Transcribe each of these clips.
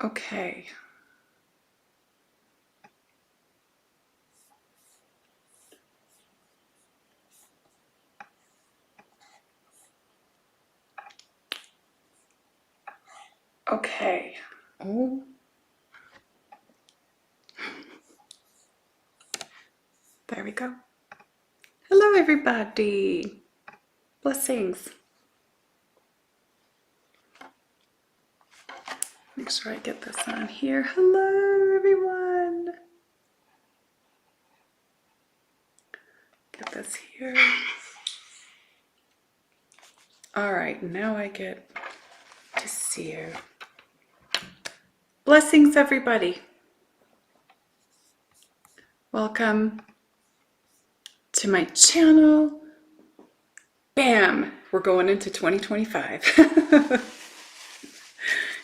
Okay. Okay. Oh. There we go. Hello, everybody. Blessings. Make sure I get this on here. Hello, everyone. Get this here. All right, now I get to see you. Blessings, everybody. Welcome to my channel. Bam! We're going into 2025.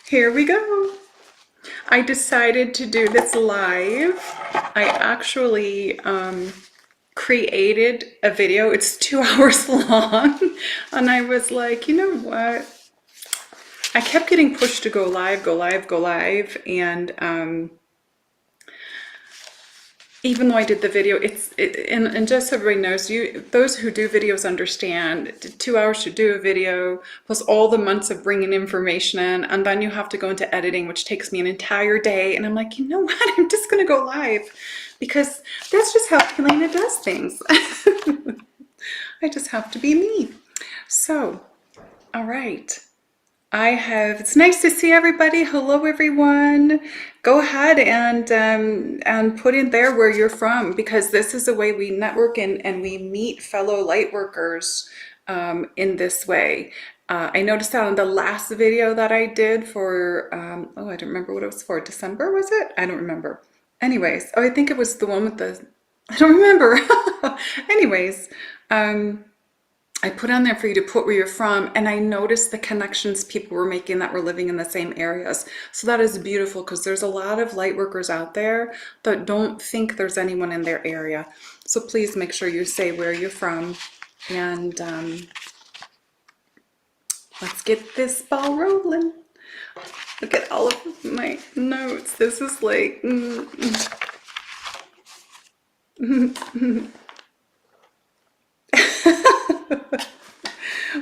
Here we go. I decided to do this live. I actually created a video. It's 2 hours long. And I was like, you know what? I kept getting pushed to go live, go live, go live. And even though I did the video, and just so everybody knows, those who do videos understand, 2 hours to do a video, plus all the months of bringing information in, and then you have to go into editing, which takes me an entire day. And I'm like, you know what? I'm just going to go live because that's just how Keleena does things. I just have to be me. So, all right. It's nice to see everybody. Hello, everyone. Go ahead and put in there where you're from, because this is the way we network and we meet fellow light workers in this way. I noticed that on the last video that I did for, oh, I don't remember what it was for. December, was it? I don't remember. Anyways, oh, I think it was the one with the, I don't remember. Anyways, I put on there for you to put where you're from, and I noticed the connections people were making that were living in the same areas. So that is beautiful, because there's a lot of light workers out there that don't think there's anyone in their area. So please make sure you say where you're from, and let's get this ball rolling. Look at all of my notes. This is like...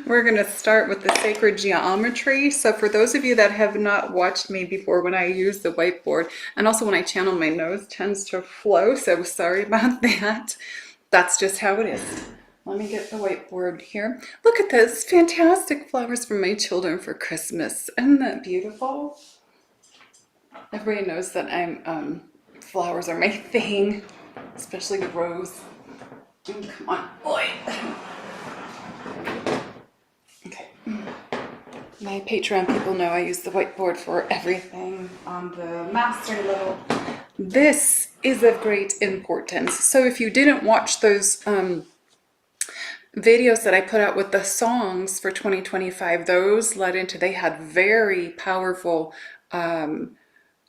We're going to start with the sacred geometry. So for those of you that have not watched me before when I use the whiteboard, and also when I channel, my nose tends to flow, so sorry about that. That's just how it is. Let me get the whiteboard here. Look at this, fantastic flowers for my children for Christmas. Isn't that beautiful? Everybody knows that flowers are my thing, especially the rose. Come on, boy. Okay. My Patreon people know I use the whiteboard for everything on the master level. This is of great importance. So if you didn't watch those videos that I put out with the songs for 2025, those led into, they had very powerful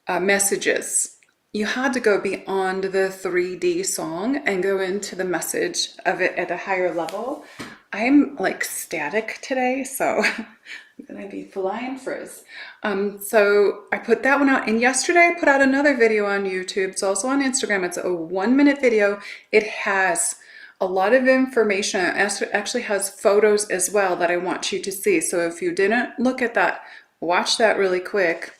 messages. You had to go beyond the 3D song and go into the message of it at a higher level. I'm like static today, so I'm gonna be flying frizz. So I put that one out, and yesterday I put out another video on YouTube. It's also on Instagram. It's a 1-minute video. It has a lot of information. It actually has photos as well that I want you to see. So if you didn't look at that, watch that really quick.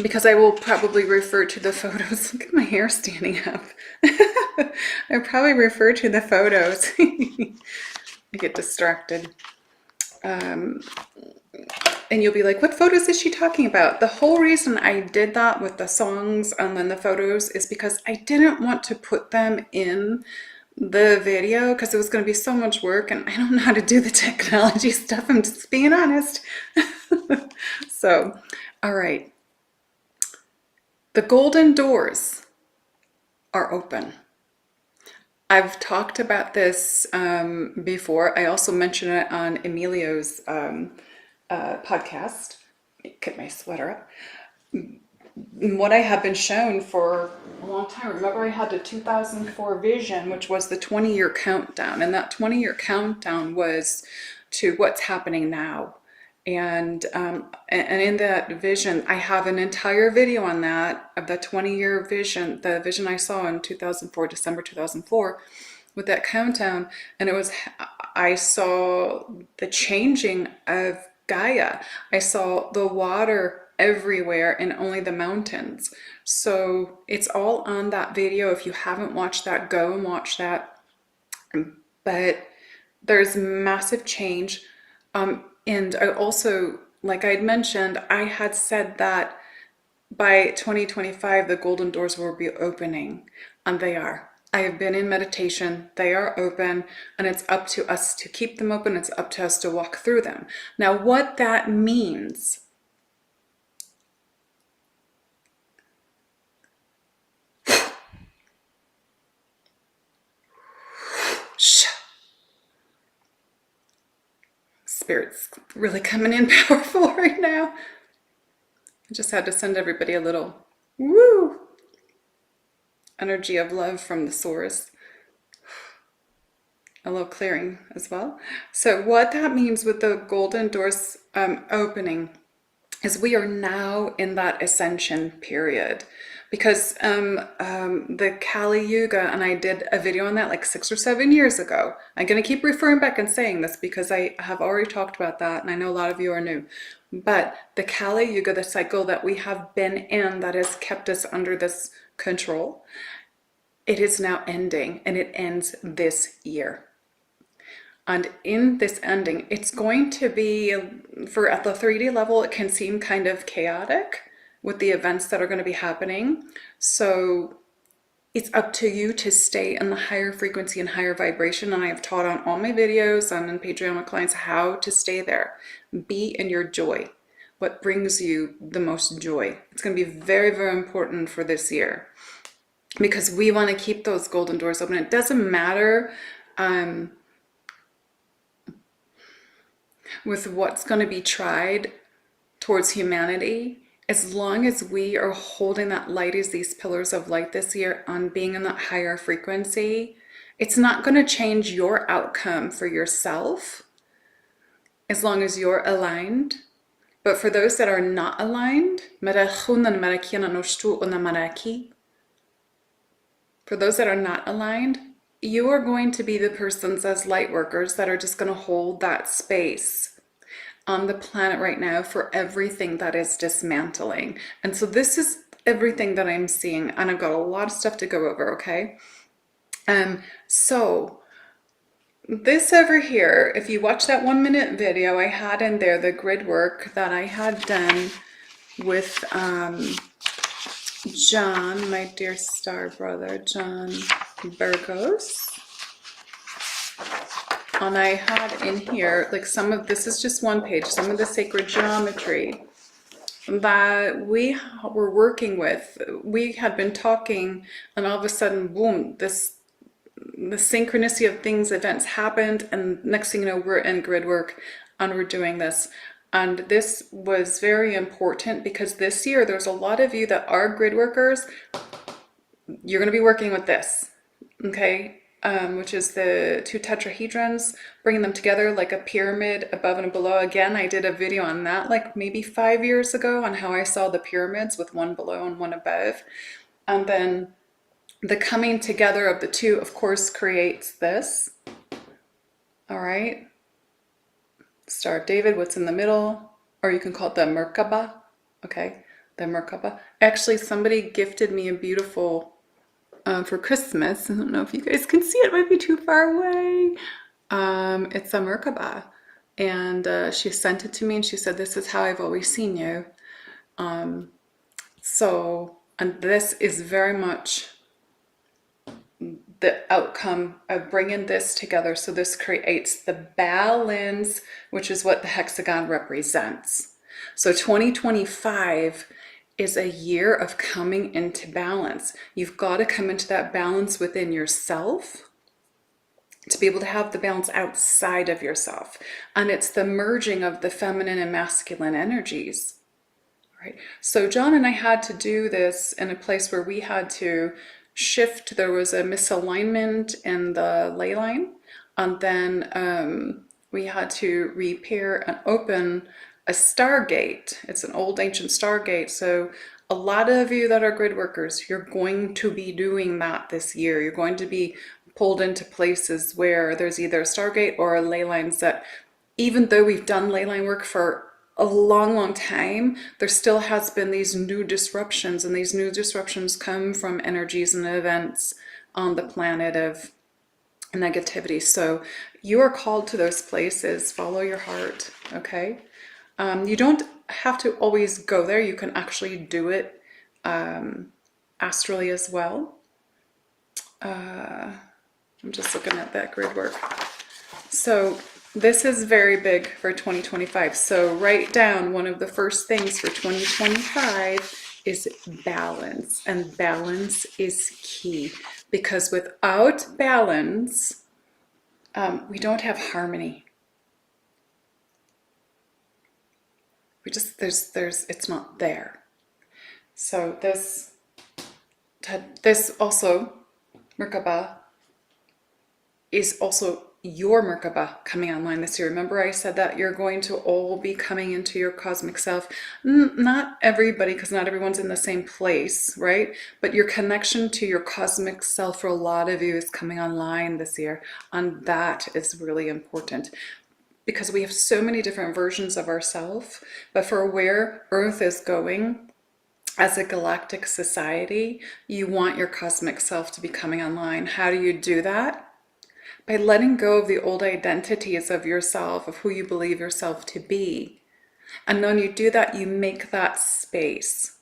Because I will probably refer to the photos. Look at my hair standing up. I probably refer to the photos. I get distracted. And you'll be like, what photos is she talking about? The whole reason I did that with the songs and then the photos is because I didn't want to put them in the video because it was going to be so much work, and I don't know how to do the technology stuff. I'm just being honest. So, all right. The golden doors are open. I've talked about this before. I also mentioned it on Emilio's podcast. Get my sweater up. What I have been shown for a long time. Remember, I had the 2004 vision, which was the 20-year countdown. And that 20-year countdown was to what's happening now. And in that vision, I have an entire video on that, of the 20-year vision, the vision I saw in 2004, December 2004, with that countdown. And I saw the changing of Gaia. I saw the water everywhere and only the mountains. So it's all on that video. If you haven't watched that, go and watch that. But there's massive change. And I also, like I'd mentioned, I had said that by 2025, the golden doors will be opening, and they are. I have been in meditation, they are open, and it's up to us to keep them open. It's up to us to walk through them. Now, what that means, Spirit's really coming in powerful right now. I just had to send everybody a little woo energy of love from the source. A little clearing as well. So what that means with the golden doors opening is we are now in that ascension period, because the Kali Yuga, and I did a video on that like 6 or 7 years ago. I'm going to keep referring back and saying this because I have already talked about that, and I know a lot of you are new. But the Kali Yuga, the cycle that we have been in that has kept us under this control, it is now ending, and it ends this year. And in this ending, it's going to be, at the 3D level, it can seem kind of chaotic with the events that are going to be happening. So it's up to you to stay in the higher frequency and higher vibration. And I have taught on all my videos and in Patreon with clients how to stay there. Be in your joy. What brings you the most joy? It's going to be very, very important for this year, because we want to keep those golden doors open. It doesn't matter with what's going to be tried towards humanity, as long as we are holding that light as these pillars of light this year on being in that higher frequency, it's not going to change your outcome for yourself as long as you're aligned. But for those that are not aligned, for those that are not aligned, you are going to be the persons as light workers that are just going to hold that space on the planet right now for everything that is dismantling. And so this is everything that I'm seeing, and I've got a lot of stuff to go over, okay? So this over here, if you watch that 1-minute video, I had in there the grid work that I had done with John, my dear star brother, John Burgos. And I had in here, like some of, this is just one page, some of the sacred geometry that we were working with. We had been talking, and all of a sudden, boom, the synchronicity of things, events happened, and next thing you know, we're in grid work and we're doing this. And this was very important because this year, there's a lot of you that are grid workers. You're going to be working with this, okay? Which is the 2 tetrahedrons, bringing them together like a pyramid above and below. Again, I did a video on that like maybe 5 years ago on how I saw the pyramids with one below and one above. And then the coming together of the two, of course, creates this. All right. Star of David, what's in the middle, or you can call it the Merkaba. Okay, the Merkaba. Actually, somebody gifted me a beautiful, for Christmas. I don't know if you guys can see it, might be too far away. It's a Merkaba. And she sent it to me and she said, this is how I've always seen you. And this is very much the outcome of bringing this together. So this creates the balance, which is what the hexagon represents. So 2025 is a year of coming into balance. You've got to come into that balance within yourself to be able to have the balance outside of yourself. And it's the merging of the feminine and masculine energies. Right? So John and I had to do this in a place where we had to shift. There was a misalignment in the ley line, and then we had to repair and open a Stargate. It's an old ancient Stargate. So a lot of you that are grid workers, you're going to be doing that this year. You're going to be pulled into places where there's either a Stargate or a ley lines that, even though we've done ley line work for a long time, there still has been these new disruptions, and these new disruptions come from energies and events on the planet of negativity. So you are called to those places. Follow your heart, okay? You don't have to always go there. You can actually do it astrally as well. I'm just looking at that grid work. So this is very big for 2025. So write down, one of the first things for 2025 is balance. And balance is key, because without balance, we don't have harmony. We just, it's not there. So this also, Merkaba, is also your Merkaba coming online this year. Remember I said that you're going to all be coming into your cosmic self. Not everybody, because not everyone's in the same place, right? But your connection to your cosmic self for a lot of you is coming online this year. And that is really important, because we have so many different versions of ourselves. But for where Earth is going as a galactic society, you want your cosmic self to be coming online. How do you do that? By letting go of the old identities of yourself, of who you believe yourself to be. And when you do that, you make that space.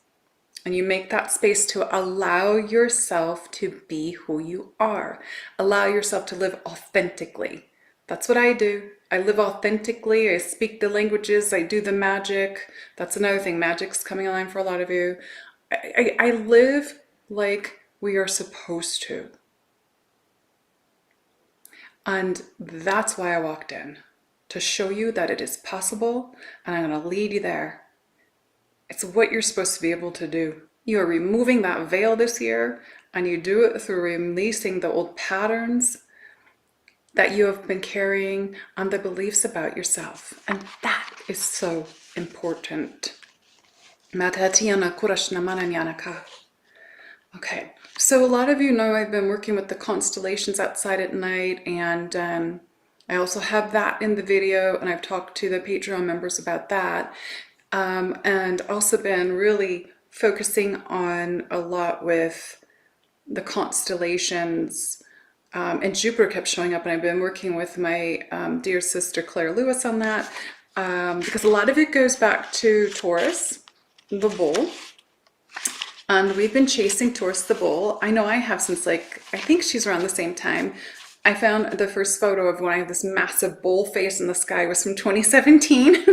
And you make that space to allow yourself to be who you are. Allow yourself to live authentically. That's what I do. I live authentically. I speak the languages. I do the magic. That's another thing. Magic's coming online for a lot of you. I live like we are supposed to. And that's why I walked in, to show you that it is possible, and I'm going to lead you there. It's what you're supposed to be able to do. You are removing that veil this year, and you do it through releasing the old patterns that you have been carrying on the beliefs about yourself. And that is so important. Okay, so a lot of you know I've been working with the constellations outside at night, and I also have that in the video, and I've talked to the Patreon members about that, and also been really focusing on a lot with the constellations, and Jupiter kept showing up, and I've been working with my dear sister Claire Lewis on that, because a lot of it goes back to Taurus, the bull. And we've been chasing Taurus the bull. I know I have since, like, I think she's around the same time. I found the first photo of when I have this massive bull face in the sky was from 2017.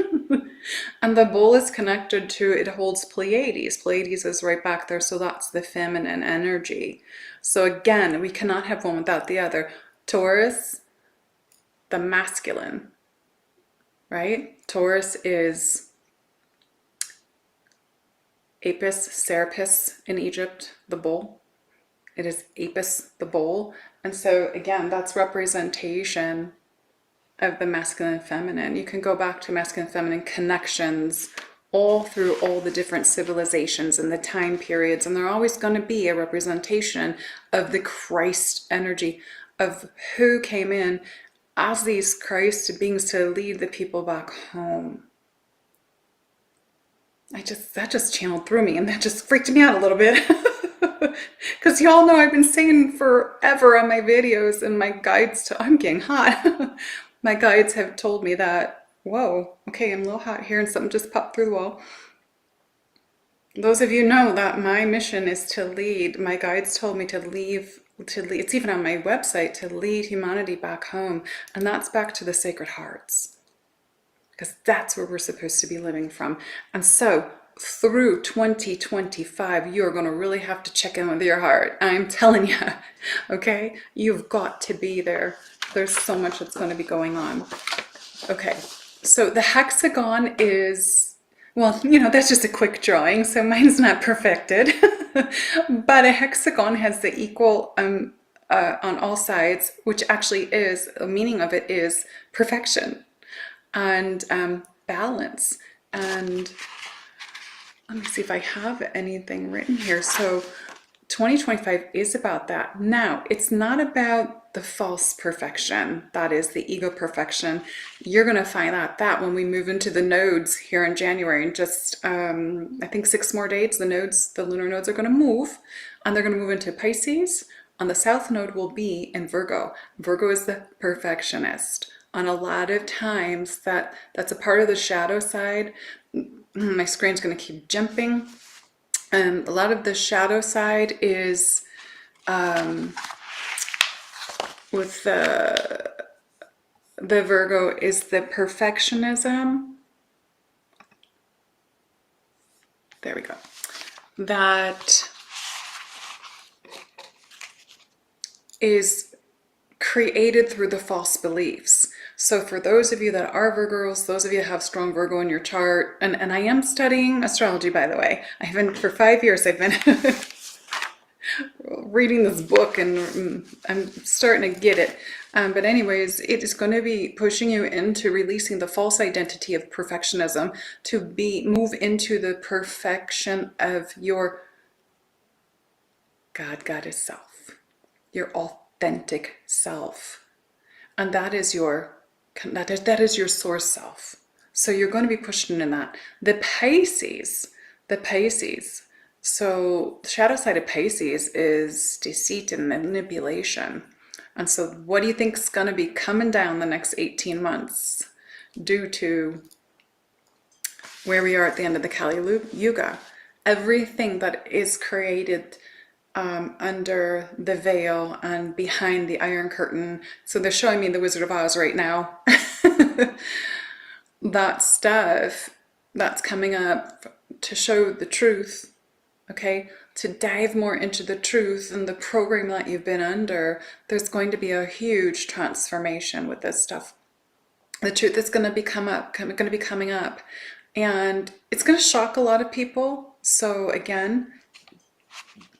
And the bull is connected to, it holds Pleiades. Pleiades is right back there, so that's the feminine energy. So again, we cannot have one without the other. Taurus, the masculine, right? Taurus is Apis, Serapis in Egypt, the bull. It is Apis, the bull. And so again, that's representation of the masculine and feminine. You can go back to masculine and feminine connections all through all the different civilizations and the time periods. And they're always going to be a representation of the Christ energy, of who came in as these Christ beings to lead the people back home. That just channeled through me, and that just freaked me out a little bit. Because y'all know I've been saying forever on my videos, and my guides, I'm getting hot. My guides have told me that, whoa, okay, I'm a little hot here, and something just popped through the wall. Those of you know that my mission is to lead. My guides told me to lead, it's even on my website, to lead humanity back home. And that's back to the Sacred Hearts, because that's where we're supposed to be living from. And so through 2025, you're going to really have to check in with your heart. I'm telling you, okay? You've got to be there. There's so much that's going to be going on. Okay, so the hexagon is, well, you know, that's just a quick drawing, so mine's not perfected. But a hexagon has the equal on all sides, which actually is, the meaning of it is perfection and balance. And let me see if I have anything written here. So 2025 is about that. Now, it's not about the false perfection. That is the ego perfection. You're going to find out that when we move into the nodes here in January, in just, I think 6 more days, the lunar nodes are going to move, and they're going to move into Pisces. And the south node will be in Virgo. Virgo is the perfectionist. And a lot of times that's a part of the shadow side. My screen's going to keep jumping. A lot of the shadow side is with the Virgo is the perfectionism. There we go. That is created through the false beliefs. So for those of you that are Virgos, those of you that have strong Virgo in your chart, and I am studying astrology, by the way. I've been, for 5 years, I've been reading this book, and I'm starting to get it. But anyways, it is going to be pushing you into releasing the false identity of perfectionism to move into the perfection of your goddess self, your authentic self. And that is your source self. So you're going to be pushing in that. The Pisces, so the shadow side of Pisces is deceit and manipulation. And so what do you think is going to be coming down the next 18 months due to where we are at the end of the Kali Yuga? Everything that is created under the veil and behind the Iron Curtain. So they're showing me the Wizard of Oz right now. That stuff that's coming up to show the truth, okay? To dive more into the truth and the program that you've been under. There's going to be a huge transformation with this stuff. The truth is going to be coming up, and it's going to shock a lot of people. So again,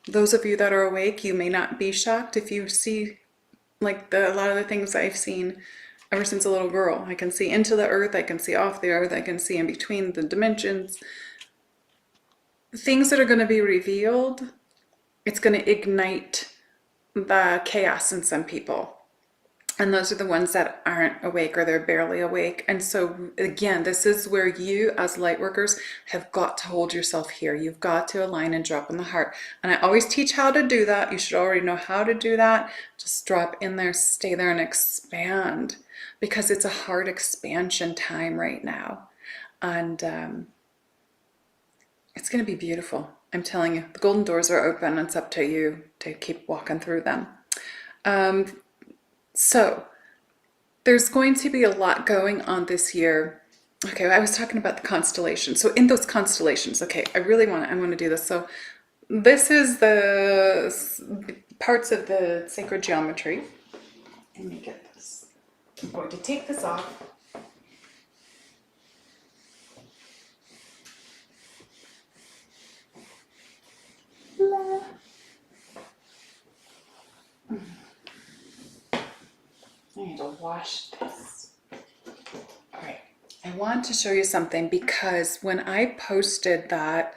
those of you that are awake, you may not be shocked if you see like a lot of the things I've seen ever since a little girl. I can see into the earth, I can see off the earth, I can see in between the dimensions. Things that are going to be revealed, it's going to ignite the chaos in some people. And those are the ones that aren't awake, or they're barely awake. And so again, this is where you as light workers have got to hold yourself here. You've got to align and drop in the heart. And I always teach how to do that. You should already know how to do that. Just drop in there, stay there, and expand, because it's a hard expansion time right now. And it's going to be beautiful. I'm telling you, the golden doors are open, and it's up to you to keep walking through them. So there's going to be a lot going on this year. Okay, I was talking about the constellations. So in those constellations, okay, I want to do this. So this is the parts of the sacred geometry. Let me get this. I'm going to take this off. I need to wash this. All right, I want to show you something, because when I posted that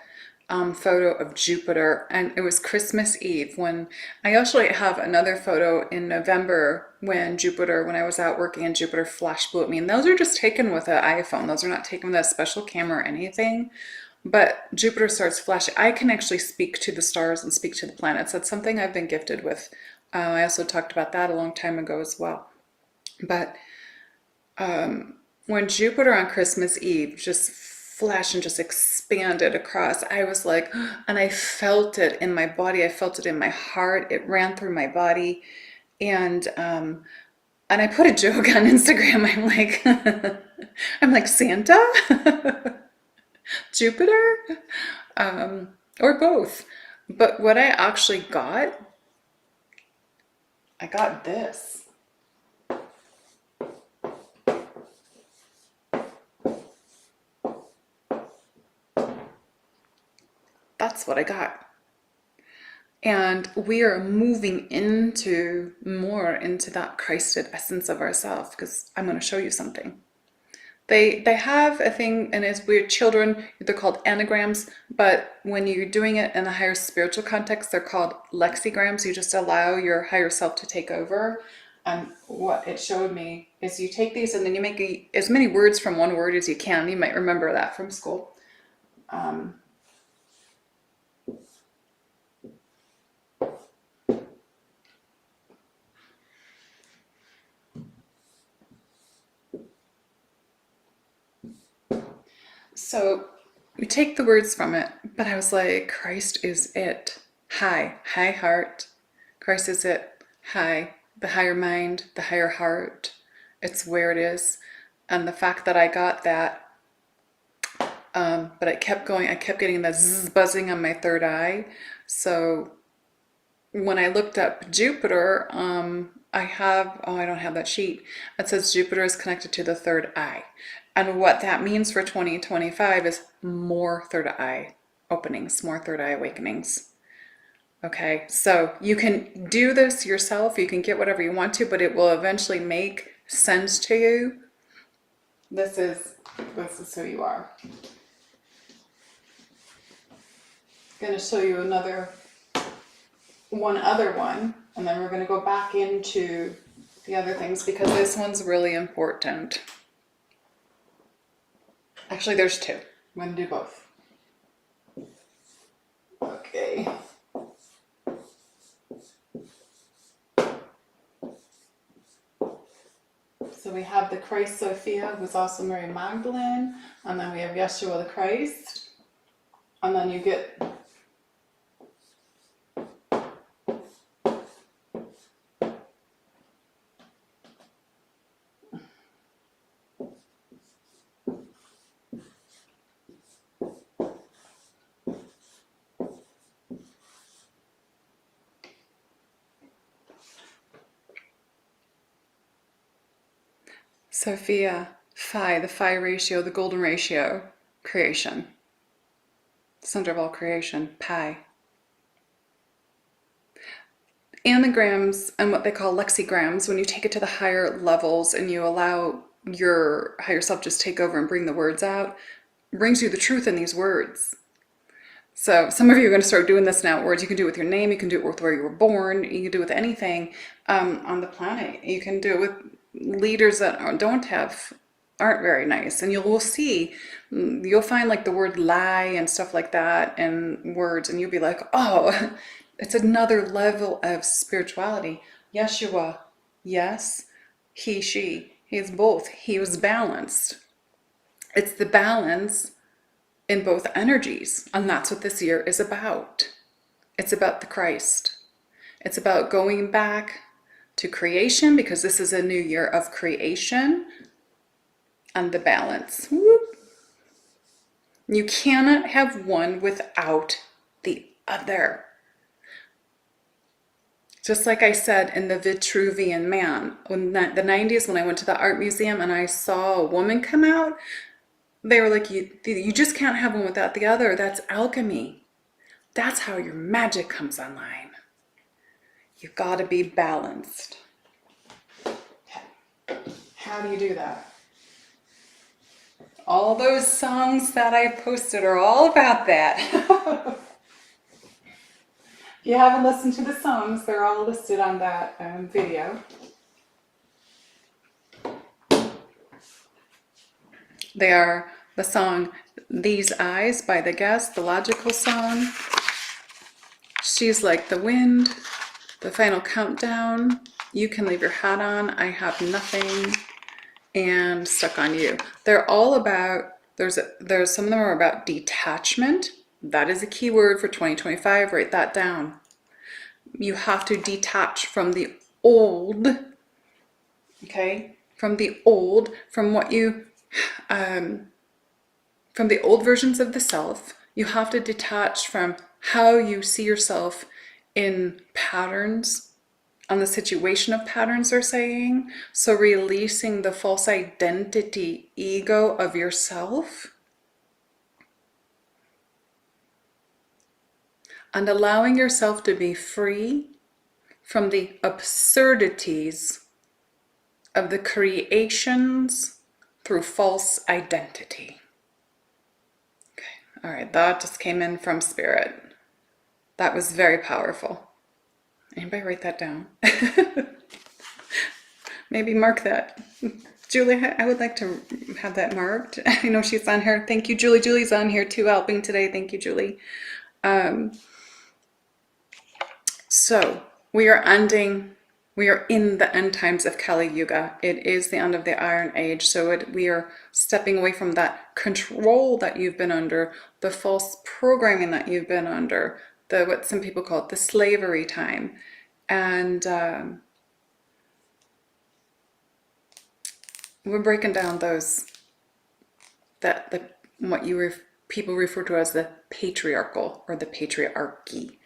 photo of Jupiter, and it was Christmas Eve, when I actually have another photo in November when I was out working and Jupiter flash blew at me, and those are just taken with an iPhone. Those are not taken with a special camera or anything. But Jupiter starts flashing. I can actually speak to the stars and speak to the planets. That's something I've been gifted with. I also talked about that a long time ago as well. But when Jupiter on Christmas Eve just flashed and just expanded across, I was like, and I felt it in my body. I felt it in my heart. It ran through my body. And I put a joke on Instagram. I'm like Santa? Jupiter? Or both. But what I actually got, I got this. That's what I got. And we are moving more into that Christed essence of ourselves, because I'm going to show you something. They have a thing, and it's weird. Children, they're called anagrams, but when you're doing it in a higher spiritual context, they're called lexigrams. You just allow your higher self to take over. And what it showed me is you take these and then you make as many words from one word as you can. You might remember that from school. So we take the words from it, but I was like, Christ is it. High heart. Christ is it. High, the higher mind, the higher heart. It's where it is. And the fact that I got that, but I kept going, I kept getting the zzz buzzing on my third eye. So when I looked up Jupiter, I don't have that sheet. It says Jupiter is connected to the third eye. And what that means for 2025 is more third eye openings, more third eye awakenings. Okay, so you can do this yourself. You can get whatever you want to, but it will eventually make sense to you. This is who you are. I'm going to show you one other one, and then we're going to go back into the other things because this one's really important. Actually, there's two. I'm going to do both. Okay. So we have the Christ Sophia, who's also Mary Magdalene, and then we have Yeshua the Christ, and then you get Sophia, Phi, the Phi ratio, the golden ratio, creation. Center of all creation, Pi. Anagrams and what they call lexigrams, when you take it to the higher levels and you allow your higher self just take over and bring the words out, brings you the truth in these words. So some of you are going to start doing this now. Words you can do it with your name, you can do it with where you were born, you can do it with anything on the planet. You can do it with leaders that aren't very nice, and you'll find like the word lie and stuff like that in words, and you'll be like, oh, it's another level of spirituality. Yeshua, yes, he is both. He was balanced. It's the balance in both energies, and that's what this year is about. It's about the Christ. It's about going back to creation, because this is a new year of creation, and the balance. Whoop. You cannot have one without the other. Just like I said in the Vitruvian Man, in the 90s, when I went to the art museum and I saw a woman come out, they were like, you just can't have one without the other. That's alchemy. That's how your magic comes online. You've got to be balanced. How do you do that? All those songs that I posted are all about that. If you haven't listened to the songs, they're all listed on that video. They are the song These Eyes by The Guest, the logical song. She's Like the Wind, The Final Countdown, You Can Leave Your Hat On, I Have Nothing, and Stuck on You. They're all about, there's some of them are about detachment. That is a key word for 2025. Write that down. You have to detach from the old, okay? From the old, from what you, from the old versions of the self. You have to detach from how you see yourself in patterns, on the situation of patterns they're saying. So releasing the false identity, ego of yourself, and allowing yourself to be free from the absurdities of the creations through false identity. Okay, all right, that just came in from Spirit. That was very powerful. Anybody write that down? Maybe mark that. Julie, I would like to have that marked. I know she's on here. Thank you, Julie. Julie's on here too, helping today. Thank you, Julie. So we are in the end times of Kali Yuga. It is the end of the Iron Age. So we are stepping away from that control that you've been under, the false programming that you've been under, what some people call it, the slavery time. And we're breaking down those, what people refer to as the patriarchal or the patriarchy.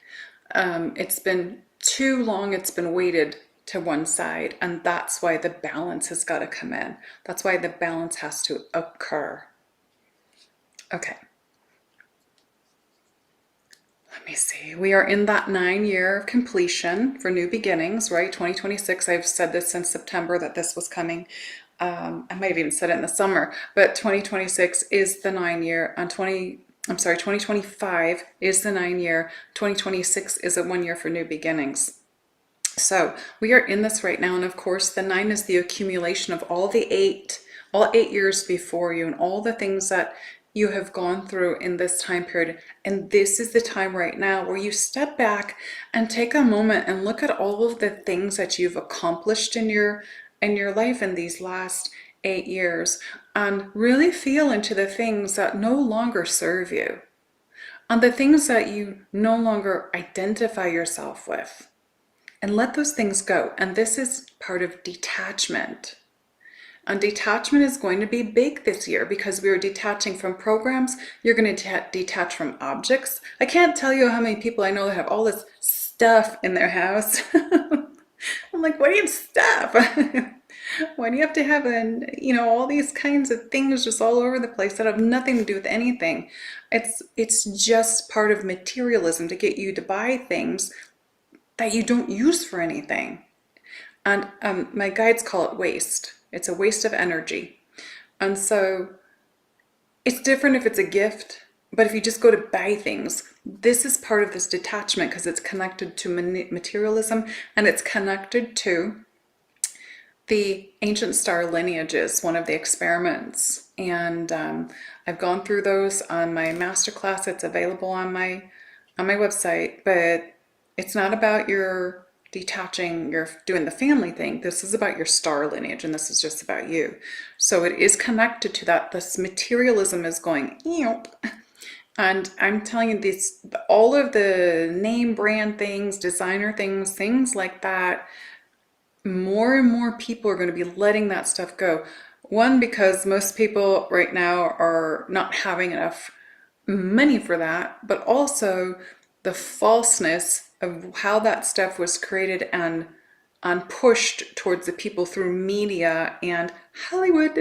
It's been too long, it's been weighted to one side, and that's why the balance has got to come in. That's why the balance has to occur. Okay. Let me see. We are in that 9-year completion for new beginnings, right? 2026. I've said this since September that this was coming. I might have even said it in the summer, but 2026 is the 9-year, and 2025 is the 9-year. 2026 is a 1 year for new beginnings. So we are in this right now, and of course the 9 is the accumulation of all 8 years before you, and all the things that you have gone through in this time period. And this is the time right now where you step back and take a moment and look at all of the things that you've accomplished in your life in these last 8 years, and really feel into the things that no longer serve you, and the things that you no longer identify yourself with, and let those things go. And this is part of detachment. And detachment is going to be big this year because we are detaching from programs. You're going to detach from objects. I can't tell you how many people I know that have all this stuff in their house. I'm like, why do you have stuff? Why do you have to have all these kinds of things just all over the place that have nothing to do with anything? It's just part of materialism to get you to buy things that you don't use for anything. And my guides call it waste. It's a waste of energy. And so it's different if it's a gift, but if you just go to buy things, this is part of this detachment because it's connected to materialism, and it's connected to the ancient star lineages, one of the experiments. And I've gone through those on my masterclass. It's available on my website, but it's not about your detaching, you're doing the family thing. This is about your star lineage, and this is just about you. So it is connected to that. This materialism is going, eep. And I'm telling you, all of the name brand things, designer things like that, more and more people are going to be letting that stuff go. One, because most people right now are not having enough money for that, but also the falseness of how that stuff was created and pushed towards the people through media and Hollywood.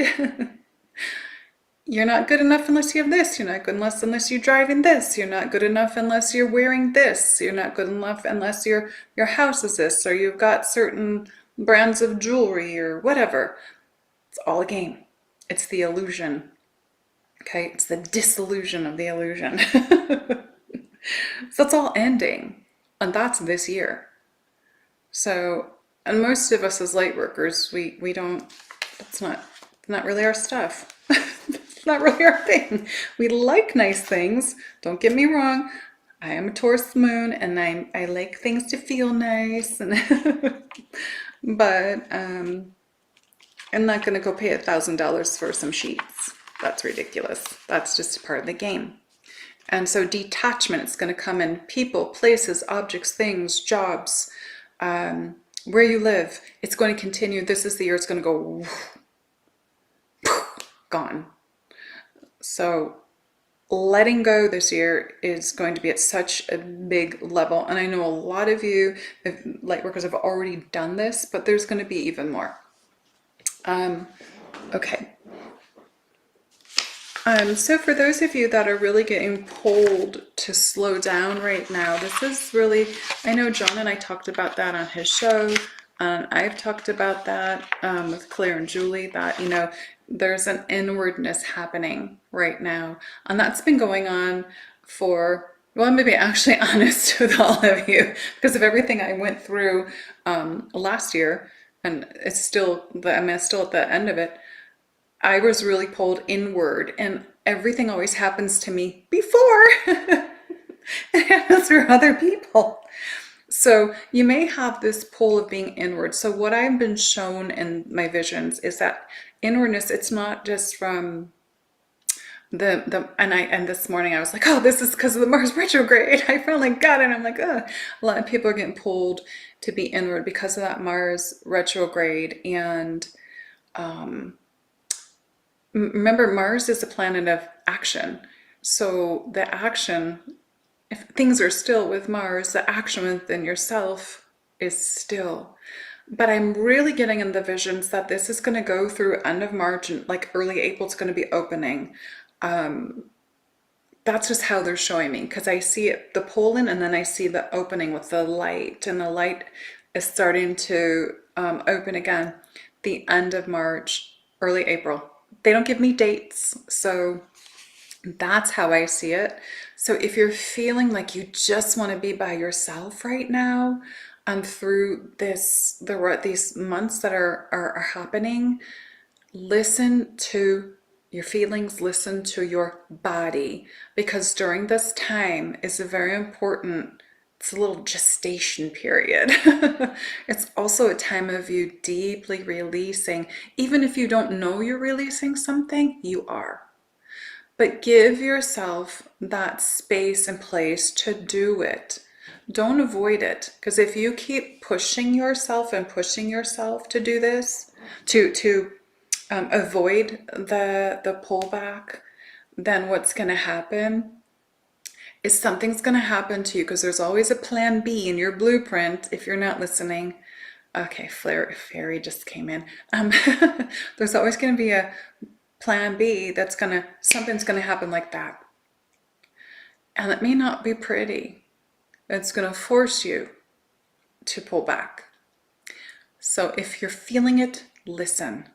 You're not good enough unless you have this. You're not good enough unless you're driving this. You're not good enough unless you're wearing this. You're not good enough unless your house is this, or you've got certain brands of jewelry or whatever. It's all a game. It's the illusion. Okay, it's the disillusion of the illusion. So it's all ending. And that's this year. So, and most of us as light workers, we don't, it's not really our stuff. It's not really our thing. We like nice things. Don't get me wrong. I am a Taurus moon, and I like things to feel nice. And but I'm not going to go pay $1,000 for some sheets. That's ridiculous. That's just part of the game. And so detachment is going to come in people, places, objects, things, jobs, where you live. It's going to continue. This is the year it's going to go gone. So letting go this year is going to be at such a big level. And I know a lot of you, light workers, have already done this, but there's going to be even more. Okay. So for those of you that are really getting pulled to slow down right now, this is really, I know John and I talked about that on his show. And I've talked about that with Claire and Julie, that, you know, there's an inwardness happening right now. And that's been going on for, well, I'm going to be actually honest with all of you because of everything I went through last year. And it's still, I'm still at the end of it. I was really pulled inward, and everything always happens to me before it happens for other people. So you may have this pull of being inward. So what I've been shown in my visions is that inwardness, it's not just from and this morning I was like, oh, this is because of the Mars retrograde. I finally got it. I'm like, oh, a lot of people are getting pulled to be inward because of that Mars retrograde. And remember, Mars is a planet of action. So the action, if things are still with Mars, the action within yourself is still. But I'm really getting in the visions that this is going to go through end of March and like early April, it's going to be opening. That's just how they're showing me, because I see it, the pollen, and then I see the opening with the light, and the light is starting to open again the end of March, early April. They don't give me dates, so that's how I see it. So if you're feeling like you just want to be by yourself right now, through these months that are happening, listen to your feelings, listen to your body, because during this time is a very important, it's a little gestation period. It's also a time of you deeply releasing. Even if you don't know you're releasing something, you are. But give yourself that space and place to do it. Don't avoid it, because if you keep pushing yourself and pushing yourself to do this, to avoid the pullback, then what's going to happen is something's going to happen to you, because there's always a plan B in your blueprint if you're not listening. Okay, Fairy just came in. There's always going to be a plan B something's going to happen like that. And it may not be pretty. It's going to force you to pull back. So if you're feeling it, listen.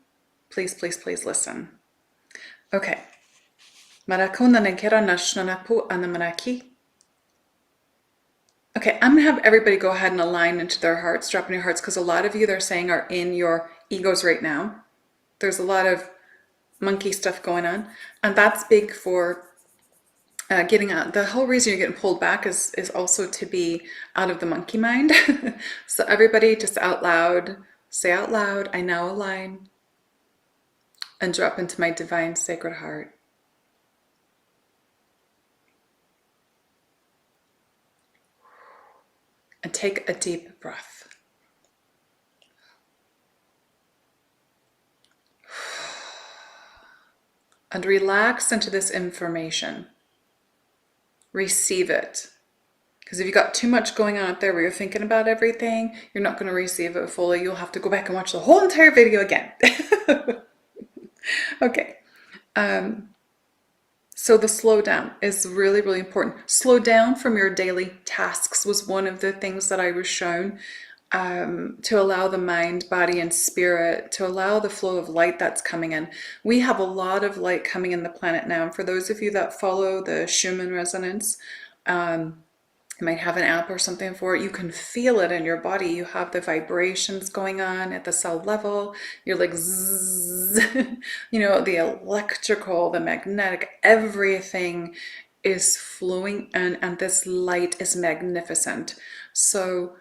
Please, please, please listen. Okay. Okay, I'm going to have everybody go ahead and align into their hearts, drop in your hearts, because a lot of you, they're saying, are in your egos right now. There's a lot of monkey stuff going on, and that's big for getting out. The whole reason you're getting pulled back is also to be out of the monkey mind. So everybody just out loud, say out loud, I now align and drop into my divine sacred heart. And take a deep breath. And relax into this information. Receive it. Because if you've got too much going on out there where you're thinking about everything, you're not going to receive it fully. You'll have to go back and watch the whole entire video again. Okay. So the slow down is really, really important. Slow down from your daily tasks was one of the things that I was shown, to allow the mind, body, and spirit, to allow the flow of light that's coming in. We have a lot of light coming in the planet now. And for those of you that follow the Schumann resonance, you might have an app or something for it. You can feel it in your body. You have the vibrations going on at the cell level. You're like zzz, you know, the electrical, the magnetic, everything is flowing in, and this light is magnificent. So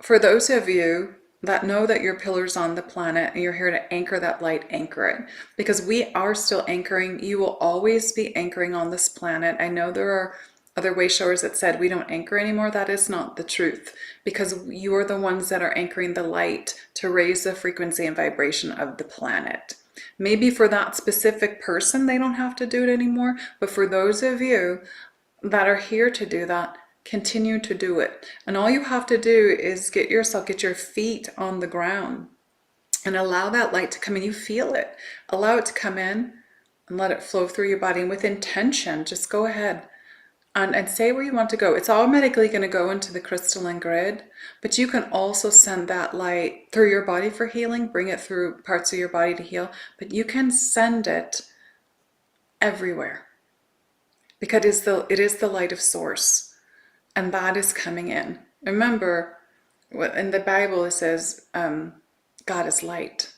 for those of you that know that you're pillars on the planet and you're here to anchor that light, anchor it, because we are still anchoring. You will always be anchoring on this planet. I know there are other way showers that said we don't anchor anymore. That is not the truth, because you are the ones that are anchoring the light to raise the frequency and vibration of the planet. Maybe for that specific person, they don't have to do it anymore. But for those of you that are here to do that, continue to do it. And all you have to do is get your feet on the ground and allow that light to come in. You feel it. Allow it to come in and let it flow through your body. And with intention, just go ahead. and say where you want to go. It's automatically going to go into the crystalline grid, but you can also send that light through your body for healing, bring it through parts of your body to heal, but you can send it everywhere because it is the light of source, and that is coming in. Remember, in the Bible it says God is light.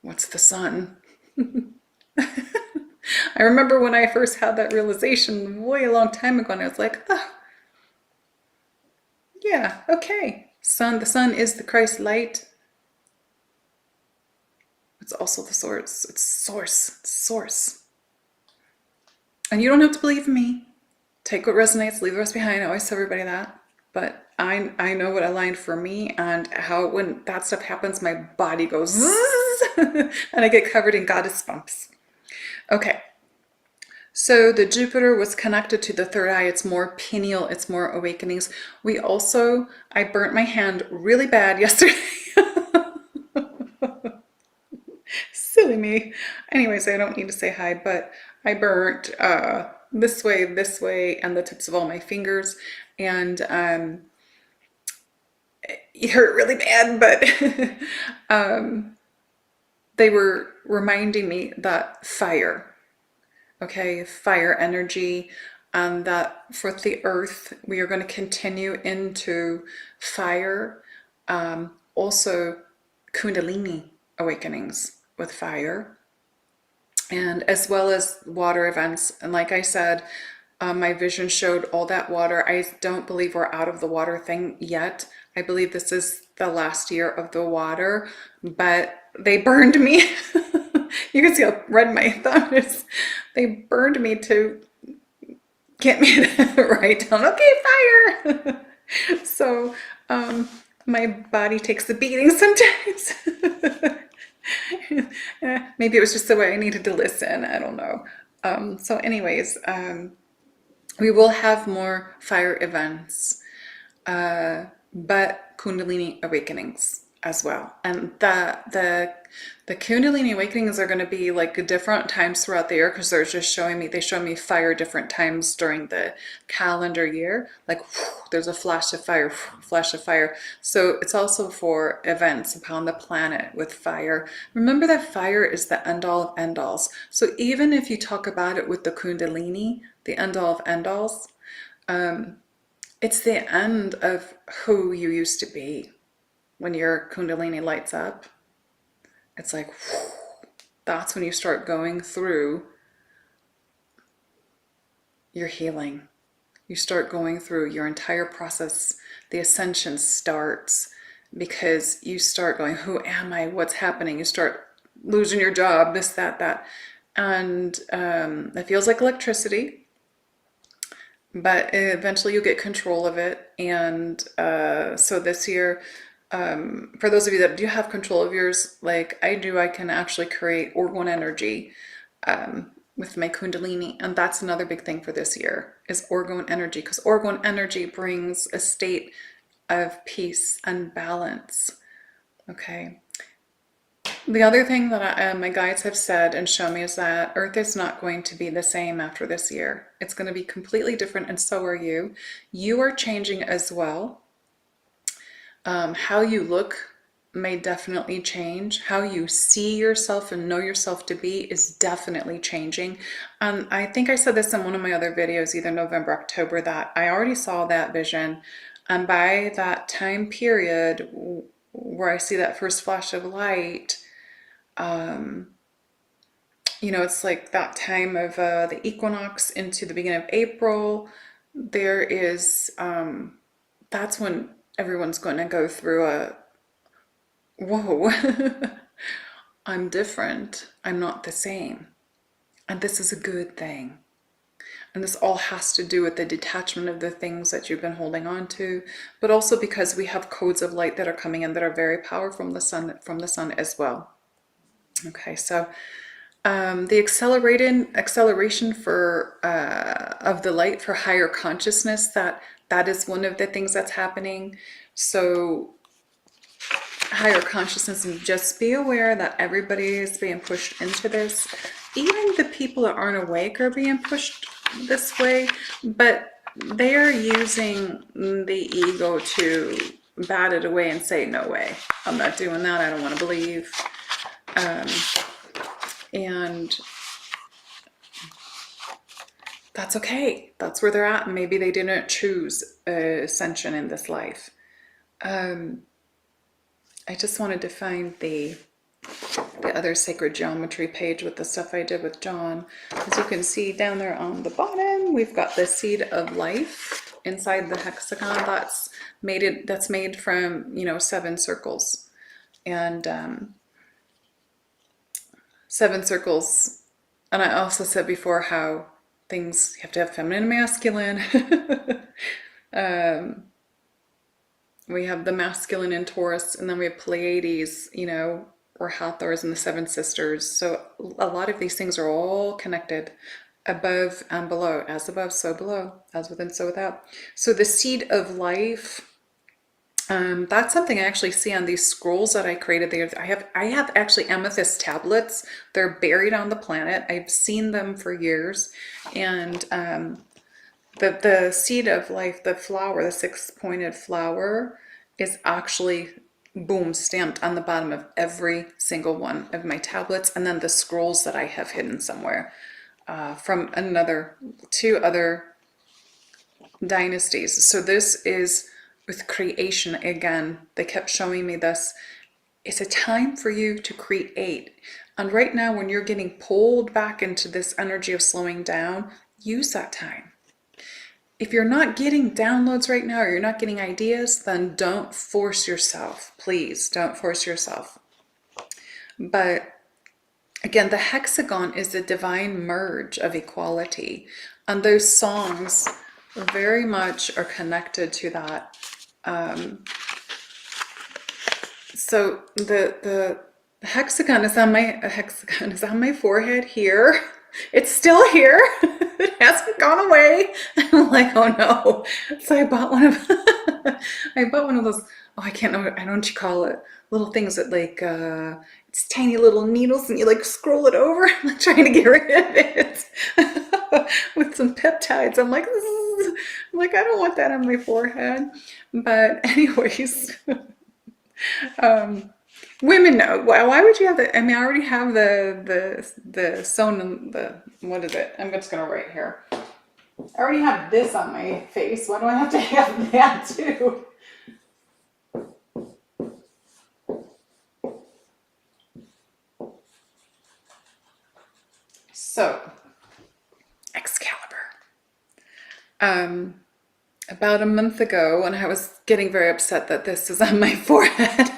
What's the sun? I remember when I first had that realization way a long time ago, and I was like, oh, yeah, okay. The sun is the Christ light. It's also the source. It's source. It's source. And you don't have to believe me. Take what resonates, leave the rest behind. I always tell everybody that. But I know what aligned for me, and how when that stuff happens, my body goes zzz, and I get covered in goddess bumps. Okay. So the Jupiter was connected to the third eye. It's more pineal, it's more awakenings. I burnt my hand really bad yesterday. Silly me. Anyways, I don't need to say hi, but I burnt this way, and the tips of all my fingers. And it hurt really bad, but they were reminding me that fire, okay, fire energy, and that for the earth, we are going to continue into fire. Also, Kundalini awakenings with fire, and as well as water events. And like I said, my vision showed all that water. I don't believe we're out of the water thing yet. I believe this is the last year of the water, but they burned me. You can see how red my thumb is. They burned me to get me to write down, okay, fire. So my body takes a beating sometimes. Maybe it was just the way I needed to listen. I don't know. So anyways, we will have more fire events, but Kundalini awakenings as well. And the Kundalini awakenings are going to be like different times throughout the year, because they show me fire different times during the calendar year. Like whew, there's a flash of fire, flash of fire. So it's also for events upon the planet with fire. Remember that fire is the end all of end alls. So even if you talk about it with the Kundalini, the end all of end alls, it's the end of who you used to be. When your Kundalini lights up, it's like, whew, that's when you start going through your healing. You start going through your entire process. The ascension starts because you start going, who am I? What's happening? You start losing your job, this, that. And it feels like electricity, but eventually you get control of it. And so this year, for those of you that do have control of yours, like I do, I can actually create orgone energy with my Kundalini. And that's another big thing for this year, is orgone energy, because orgone energy brings a state of peace and balance. Okay. The other thing that my guides have said and shown me is that Earth is not going to be the same after this year. It's going to be completely different, and so are you. You are changing as well. How you look may definitely change. How you see yourself and know yourself to be is definitely changing. I think I said this in one of my other videos, either November, October, that I already saw that vision. And by that time period where I see that first flash of light, you know, it's like that time of the equinox into the beginning of April. There is, that's when everyone's going to go through a, whoa, I'm different. I'm not the same. And this is a good thing. And this all has to do with the detachment of the things that you've been holding on to, but also because we have codes of light that are coming in that are very powerful from the sun as well. Okay, so the acceleration for of the light for higher consciousness, that is one of the things that's happening. So higher consciousness, and just be aware that everybody is being pushed into this. Even the people that aren't awake are being pushed this way, but they are using the ego to bat it away and say, no way, I'm not doing that, I don't want to believe. And that's okay. That's where they're at. Maybe they didn't choose ascension in this life. I just wanted to find the other sacred geometry page with the stuff I did with John. As you can see down there on the bottom, we've got the seed of life inside the hexagon. That's made from, you know, 7 circles. And 7 circles. And I also said before how things, you have to have feminine and masculine. We have the masculine in Taurus, and then we have Pleiades, you know, or Hathors and the 7 sisters. So a lot of these things are all connected, above and below. As above, so below. As within, so without. So the seed of life, that's something I actually see on these scrolls that I created there. I have actually amethyst tablets. They're buried on the planet. I've seen them for years. And the seed of life, the flower, the 6-pointed flower, is actually, boom, stamped on the bottom of every single one of my tablets. And then the scrolls that I have hidden somewhere from 2 other dynasties. So this is with creation again. They kept showing me this. It's a time for you to create. And right now, when you're getting pulled back into this energy of slowing down, use that time. If you're not getting downloads right now, or you're not getting ideas, then don't force yourself. Please don't force yourself. But again, the hexagon is the divine merge of equality. And those songs very much are connected to that. So the hexagon is on my forehead here. It's still here. It hasn't gone away. I'm like, oh no. So I bought one of those, oh, I can't know, I don't know what you call it, little things that like it's tiny little needles and you like scroll it over. I'm like trying to get rid of it with some peptides. I'm like, I don't want that on my forehead. But anyways, women know. Why would you have the? I mean, I already have the sewn, the, what is it? I'm just gonna write here. I already have this on my face. Why do I have to have that too? So, Excalibur. About a month ago, when I was getting very upset that this is on my forehead,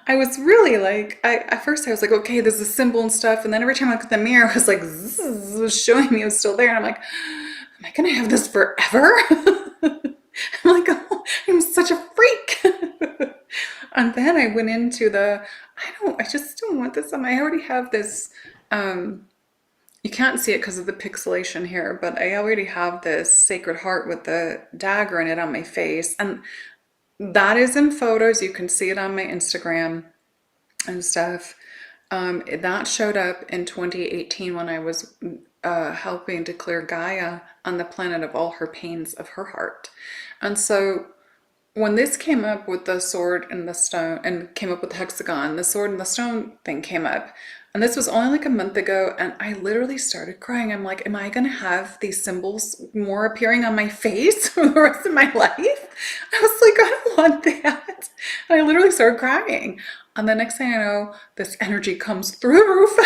I was really like, at first I was like, okay, this is a symbol and stuff. And then every time I looked at the mirror, it was like, zzz, it was showing me it was still there. And I'm like, am I going to have this forever? I'm like, oh, I'm such a freak. And then I went into I just don't want this on I already have this, you can't see it because of the pixelation here, but I already have this sacred heart with the dagger in it on my face. And that is in photos. You can see it on my Instagram and stuff. That showed up in 2018 when I was helping to clear Gaia on the planet of all her pains of her heart. And so when this came up with the sword and the stone, and came up with the hexagon, the sword and the stone thing came up. And this was only like a month ago, and I literally started crying. I'm like, am I going to have these symbols more appearing on my face for the rest of my life? I was like, I don't want that. And I literally started crying. And the next thing I know, this energy comes through the roof.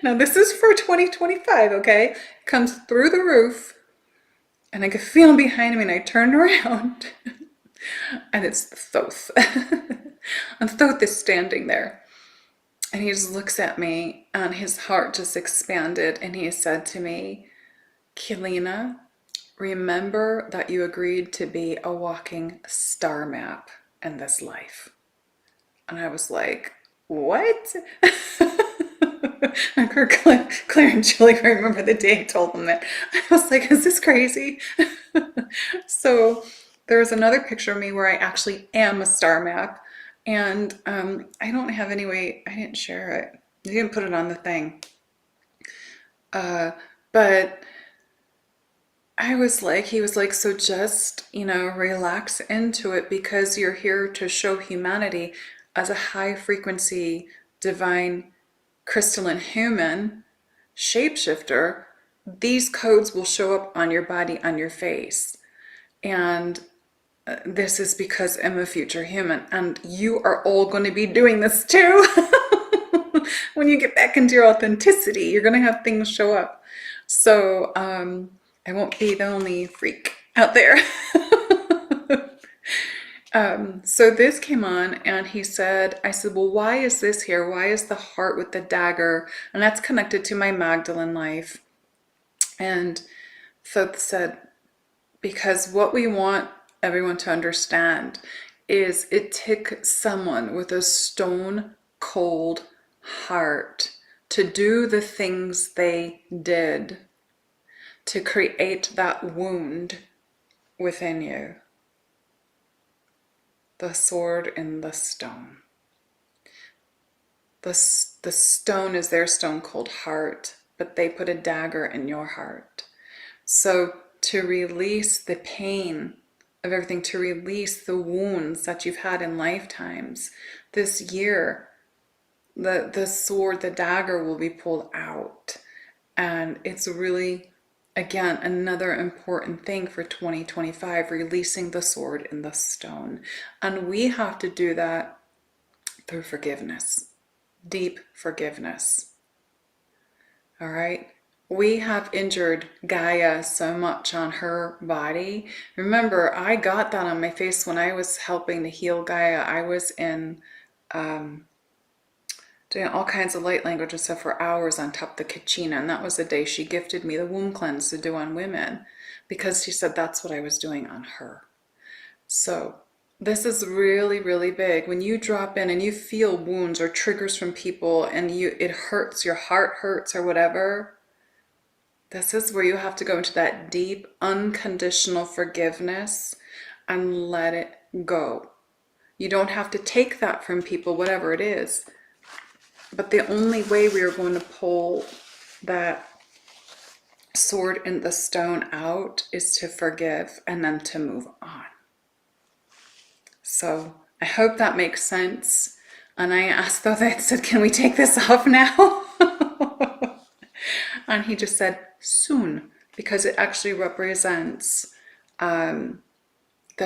Now, this is for 2025, okay? It comes through the roof, and I could feel him behind me, and I turned around, and it's Thoth. And Thoth is standing there. And he just looks at me, and his heart just expanded, and he said to me, Keleena, remember that you agreed to be a walking star map in this life. And I was like, what? Claire and Julie remember the day I told them that. I was like, is this crazy? So there's another picture of me where I actually am a star map. And I don't have any way, I didn't share it. I didn't put it on the thing. But he was like, so just, relax into it, because you're here to show humanity as a high frequency, divine, crystalline human shapeshifter. These codes will show up on your body, on your face. And this is because I'm a future human, and you are all going to be doing this too. When you get back into your authenticity, you're going to have things show up. So I won't be the only freak out there. So this came on, and I said, well, why is this here? Why is the heart with the dagger? And that's connected to my Magdalene life. And Thoth said, because what we want everyone to understand is it took someone with a stone cold heart to do the things they did to create that wound within you. The sword in the stone. The stone is their stone cold heart, but they put a dagger in your heart. So to release the pain of everything, to release the wounds that you've had in lifetimes, this year, the sword, the dagger will be pulled out. And it's really, again, another important thing for 2025, releasing the sword in the stone. And we have to do that through forgiveness, deep forgiveness. All right? We have injured Gaia so much on her body. Remember, I got that on my face when I was helping to heal Gaia. I was in doing all kinds of light language and stuff for hours on top of the Kachina, and that was the day she gifted me the womb cleanse to do on women, because she said that's what I was doing on her. So this is really, really big. When you drop in and you feel wounds or triggers from people, and it hurts, your heart hurts or whatever, this is where you have to go into that deep, unconditional forgiveness and let it go. You don't have to take that from people, whatever it is. But the only way we are going to pull that sword in the stone out is to forgive and then to move on. So I hope that makes sense. And I asked Thoth, I said, can we take this off now? And he just said, soon, because it actually represents the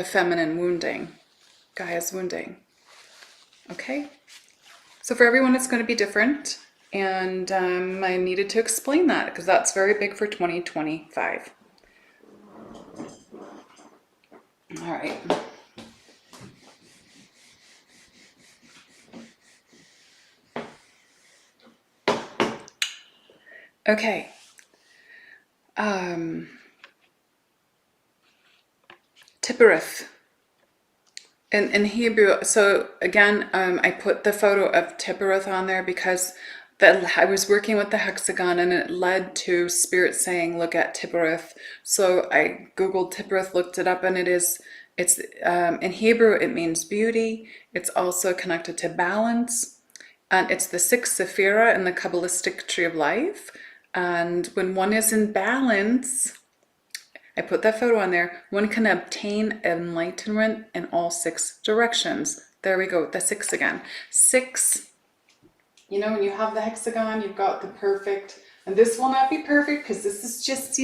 feminine wounding, Gaia's wounding. Okay? So for everyone, it's going to be different. And I needed to explain that because that's very big for 2025. All right. Okay. Tippereth. In Hebrew, so again, I put the photo of Tippereth on there because I was working with the hexagon, and it led to Spirit saying, look at Tippereth. So I Googled Tippereth, looked it up, and it's in Hebrew, it means beauty. It's also connected to balance. And it's the sixth sephira in the Kabbalistic tree of life. And when one is in balance, I put that photo on there, one can obtain enlightenment in all six directions. There we go, the six again. Six, when you have the hexagon, you've got the perfect, and this will not be perfect because this is just,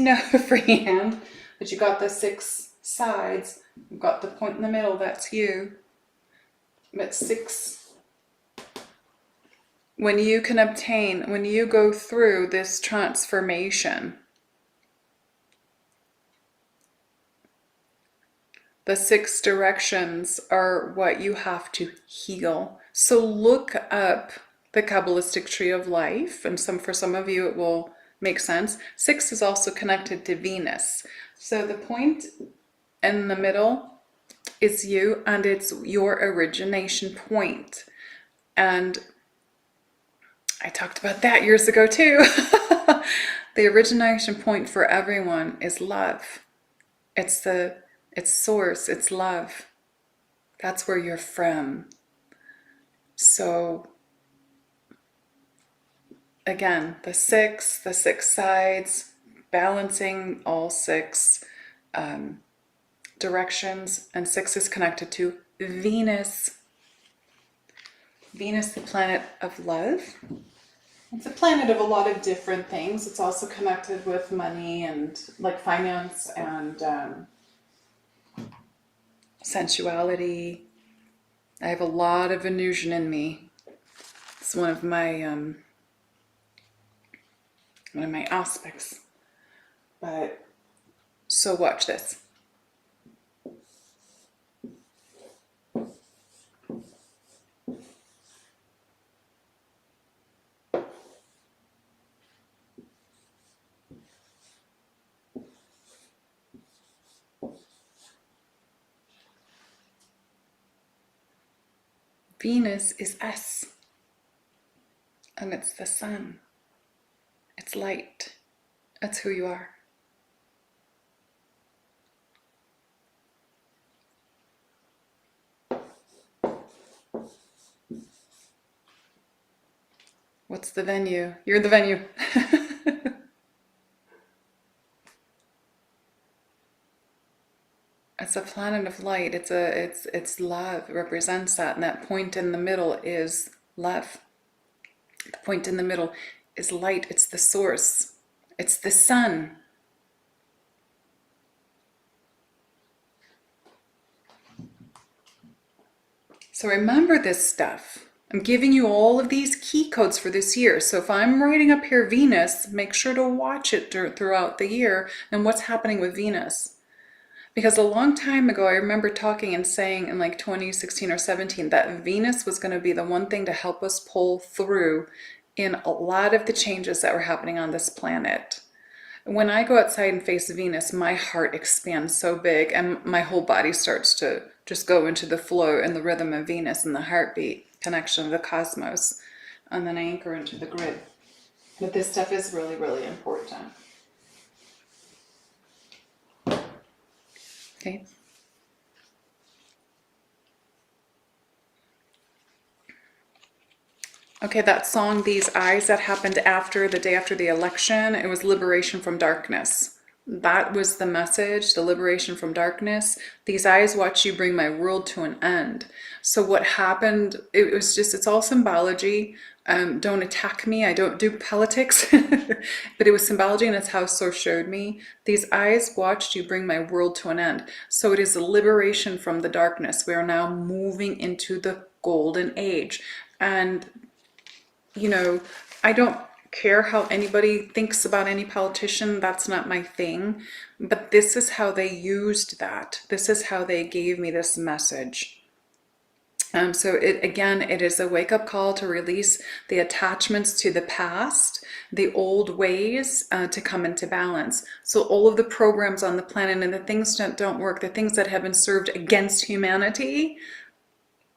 freehand, but you got the six sides. You've got the point in the middle, that's you. But six, when you go through this transformation, the six directions are what you have to heal. So look up the Kabbalistic tree of life, and for some of you it will make sense. Six is also connected to Venus. So the point in the middle is you, and it's your origination point. And I talked about that years ago too. The origination point for everyone is love. It's source, it's love. That's where you're from. So again, the six sides, balancing all six directions, and 6 is connected to Venus. Venus, the planet of love. It's a planet of a lot of different things. It's also connected with money and like finance and sensuality. I have a lot of Venusian in me. It's one of my aspects. But so watch this. Venus is S, and it's the sun. It's light. That's who you are. What's the venue? You're the venue. It's a planet of light. It's love. It represents that, and that point in the middle is love. The point in the middle is light. It's the source. It's the sun. So remember this stuff. I'm giving you all of these key codes for this year. So if I'm writing up here Venus, make sure to watch it throughout the year and what's happening with Venus. Because a long time ago, I remember talking and saying in like 2016 or 17 that Venus was going to be the one thing to help us pull through in a lot of the changes that were happening on this planet. When I go outside and face Venus, my heart expands so big and my whole body starts to just go into the flow and the rhythm of Venus and the heartbeat connection of the cosmos. And then I anchor into the grid. But this stuff is really, really important. Okay. Okay, that song, These Eyes, that happened after the day after the election. It was liberation from darkness. That was the message, the liberation from darkness. These eyes watch you bring my world to an end. So what happened, it was just, it's all symbology. Don't attack me, I don't do politics. But it was symbology, and it's how Source showed me. These eyes watched you bring my world to an end. So it is a liberation from the darkness. We are now moving into the golden age. And, you know, I don't care how anybody thinks about any politician. That's not my thing. But this is how they used that. This is how they gave me this message. So it is a wake-up call to release the attachments to the past, the old ways, to come into balance. So all of the programs on the planet and the things that don't work, the things that have been served against humanity,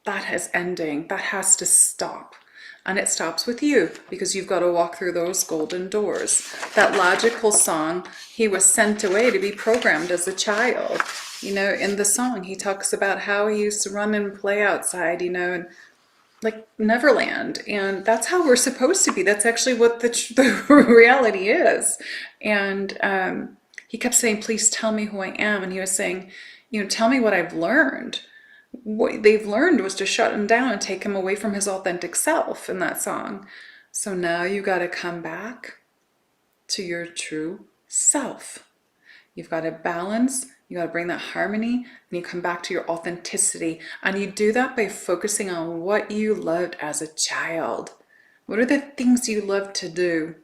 that is ending. That has to stop. And it stops with you, because you've got to walk through those golden doors. That logical song, he was sent away to be programmed as a child. You know, in the song, he talks about how he used to run and play outside, you know, and like Neverland. And that's how we're supposed to be. That's actually what the reality is. And he kept saying, please tell me who I am. And he was saying, you know, tell me what I've learned. What they've learned was to shut him down and take him away from his authentic self in that song. So now you got to come back to your true self. You've got to balance, you got to bring that harmony, and you come back to your authenticity. And you do that by focusing on what you loved as a child. What are the things you loved to do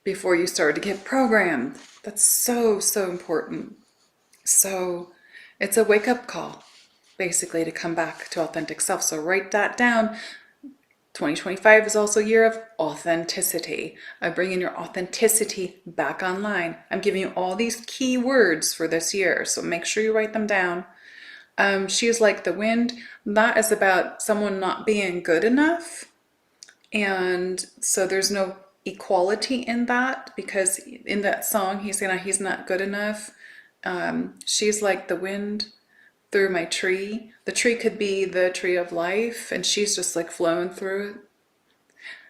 before you started to get programmed? That's so, so important. So it's a wake-up call, basically, to come back to authentic self. So write that down. 2025 is also a year of authenticity. I bring in your authenticity back online. I'm giving you all these key words for this year, so make sure you write them down. She is like the wind. That is about someone not being good enough. And so there's no equality in that, because in that song, he's saying he's not good enough. She's like the wind through my tree. The tree could be the tree of life, and she's just like flowing through.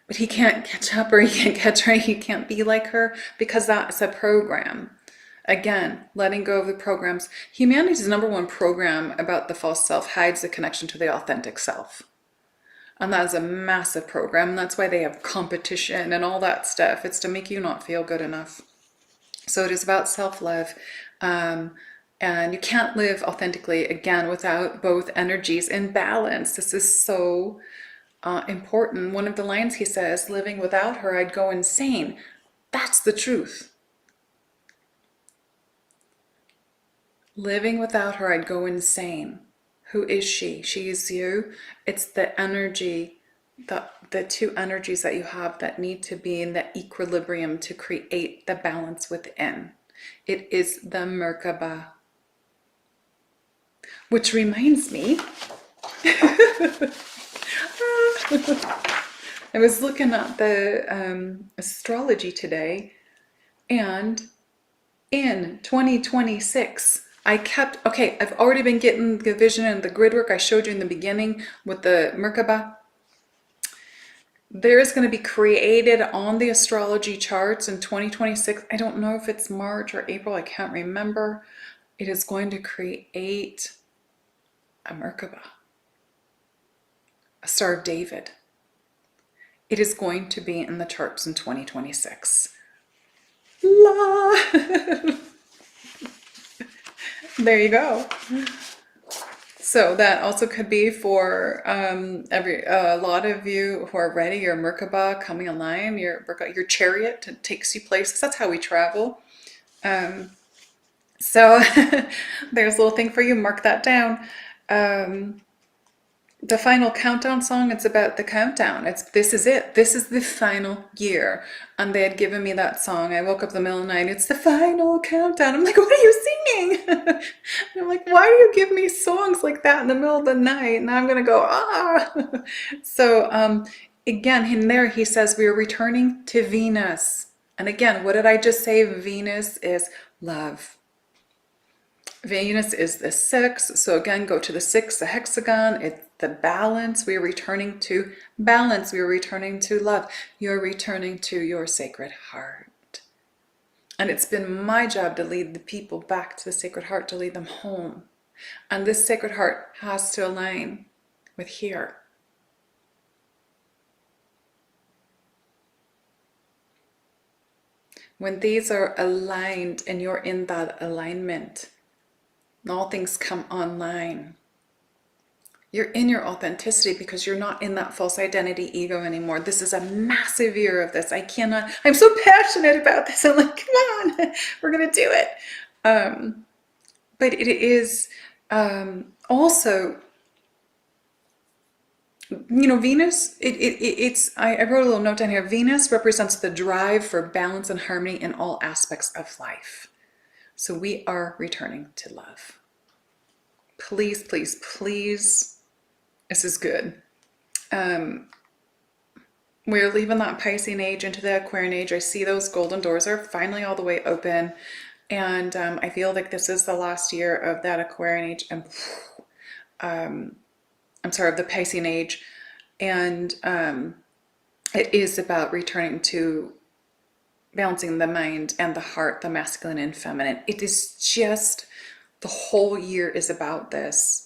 but he can't catch up, or he can't catch her, he can't be like her, because that's a program. Again, letting go of the programs. Humanity's number one program about the false self hides the connection to the authentic self. And that is a massive program. And that's why they have competition and all that stuff. It's to make you not feel good enough. So it is about self-love. And you can't live authentically, again, without both energies in balance. This is so important. One of the lines he says, living without her, I'd go insane. That's the truth. Living without her, I'd go insane. Who is she? She is you. It's the energy, the two energies that you have that need to be in the equilibrium to create the balance within. It is the Merkaba. Which reminds me, I was looking at the astrology today, and in 2026, I've already been getting the vision and the grid work I showed you in the beginning with the Merkaba. There is going to be created on the astrology charts in 2026. I don't know if it's March or April, I can't remember. It is going to create a Merkaba, a Star of David. It is going to be in the charts in 2026. There you go. So that also could be for a lot of you who are ready, your Merkaba coming online, your chariot takes you places. That's how we travel. So there's a little thing for you, mark that down. The final countdown song, it's about the countdown. This is it. This is the final year. And they had given me that song. I woke up in the middle of the night. It's the final countdown. I'm like, what are you singing? And I'm like, why do you give me songs like that in the middle of the night? And I'm going to go, ah. So again, in there, he says, we are returning to Venus. And again, what did I just say? Venus is love. Venus is the 6. So again, go to the 6, the hexagon. It's the balance. We are returning to balance. We are returning to love. You're returning to your sacred heart. And it's been my job to lead the people back to the sacred heart, to lead them home. And this sacred heart has to align with here. When these are aligned and you're in that alignment, all things come online. You're in your authenticity because you're not in that false identity ego anymore. This is a massive year of this. I'm so passionate about this. I'm like, come on, we're going to do it. But it is also, Venus, I wrote a little note down here. Venus represents the drive for balance and harmony in all aspects of life. So we are returning to love. Please, please, please. This is good. We're leaving that Piscean age into the Aquarian age. I see those golden doors are finally all the way open. And I feel like this is the last year of that Aquarian age. And I'm sorry, of the Piscean age. And it is about returning to balancing the mind and the heart, the masculine and feminine. It is just, the whole year is about this.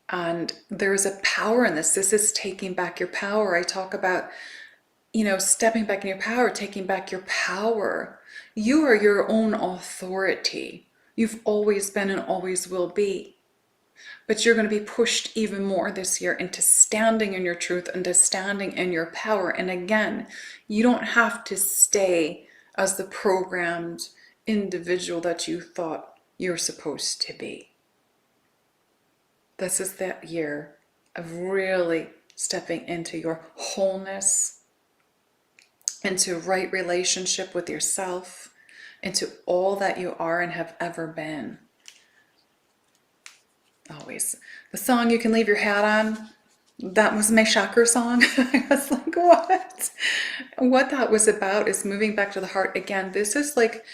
And there is a power in this. This is taking back your power. I talk about, stepping back in your power, taking back your power. You are your own authority. You've always been and always will be. But you're going to be pushed even more this year into standing in your truth and to standing in your power. And again, you don't have to stay as the programmed individual that you thought you're supposed to be. This is that year of really stepping into your wholeness, into right relationship with yourself, into all that you are and have ever been. Always. The song You Can Leave Your Hat On, that was my chakra song. I was like, what? What that was about is moving back to the heart. Again, this is like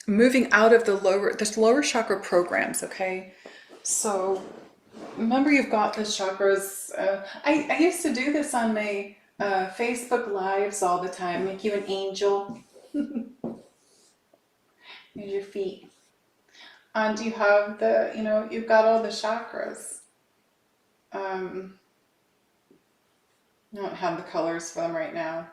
moving out of the lower chakra programs, okay? So Remember, you've got the chakras. I used to do this on my Facebook lives all the time. Make you an angel. Here's your feet. And you have the, you've got all the chakras. I don't have the colors for them right now.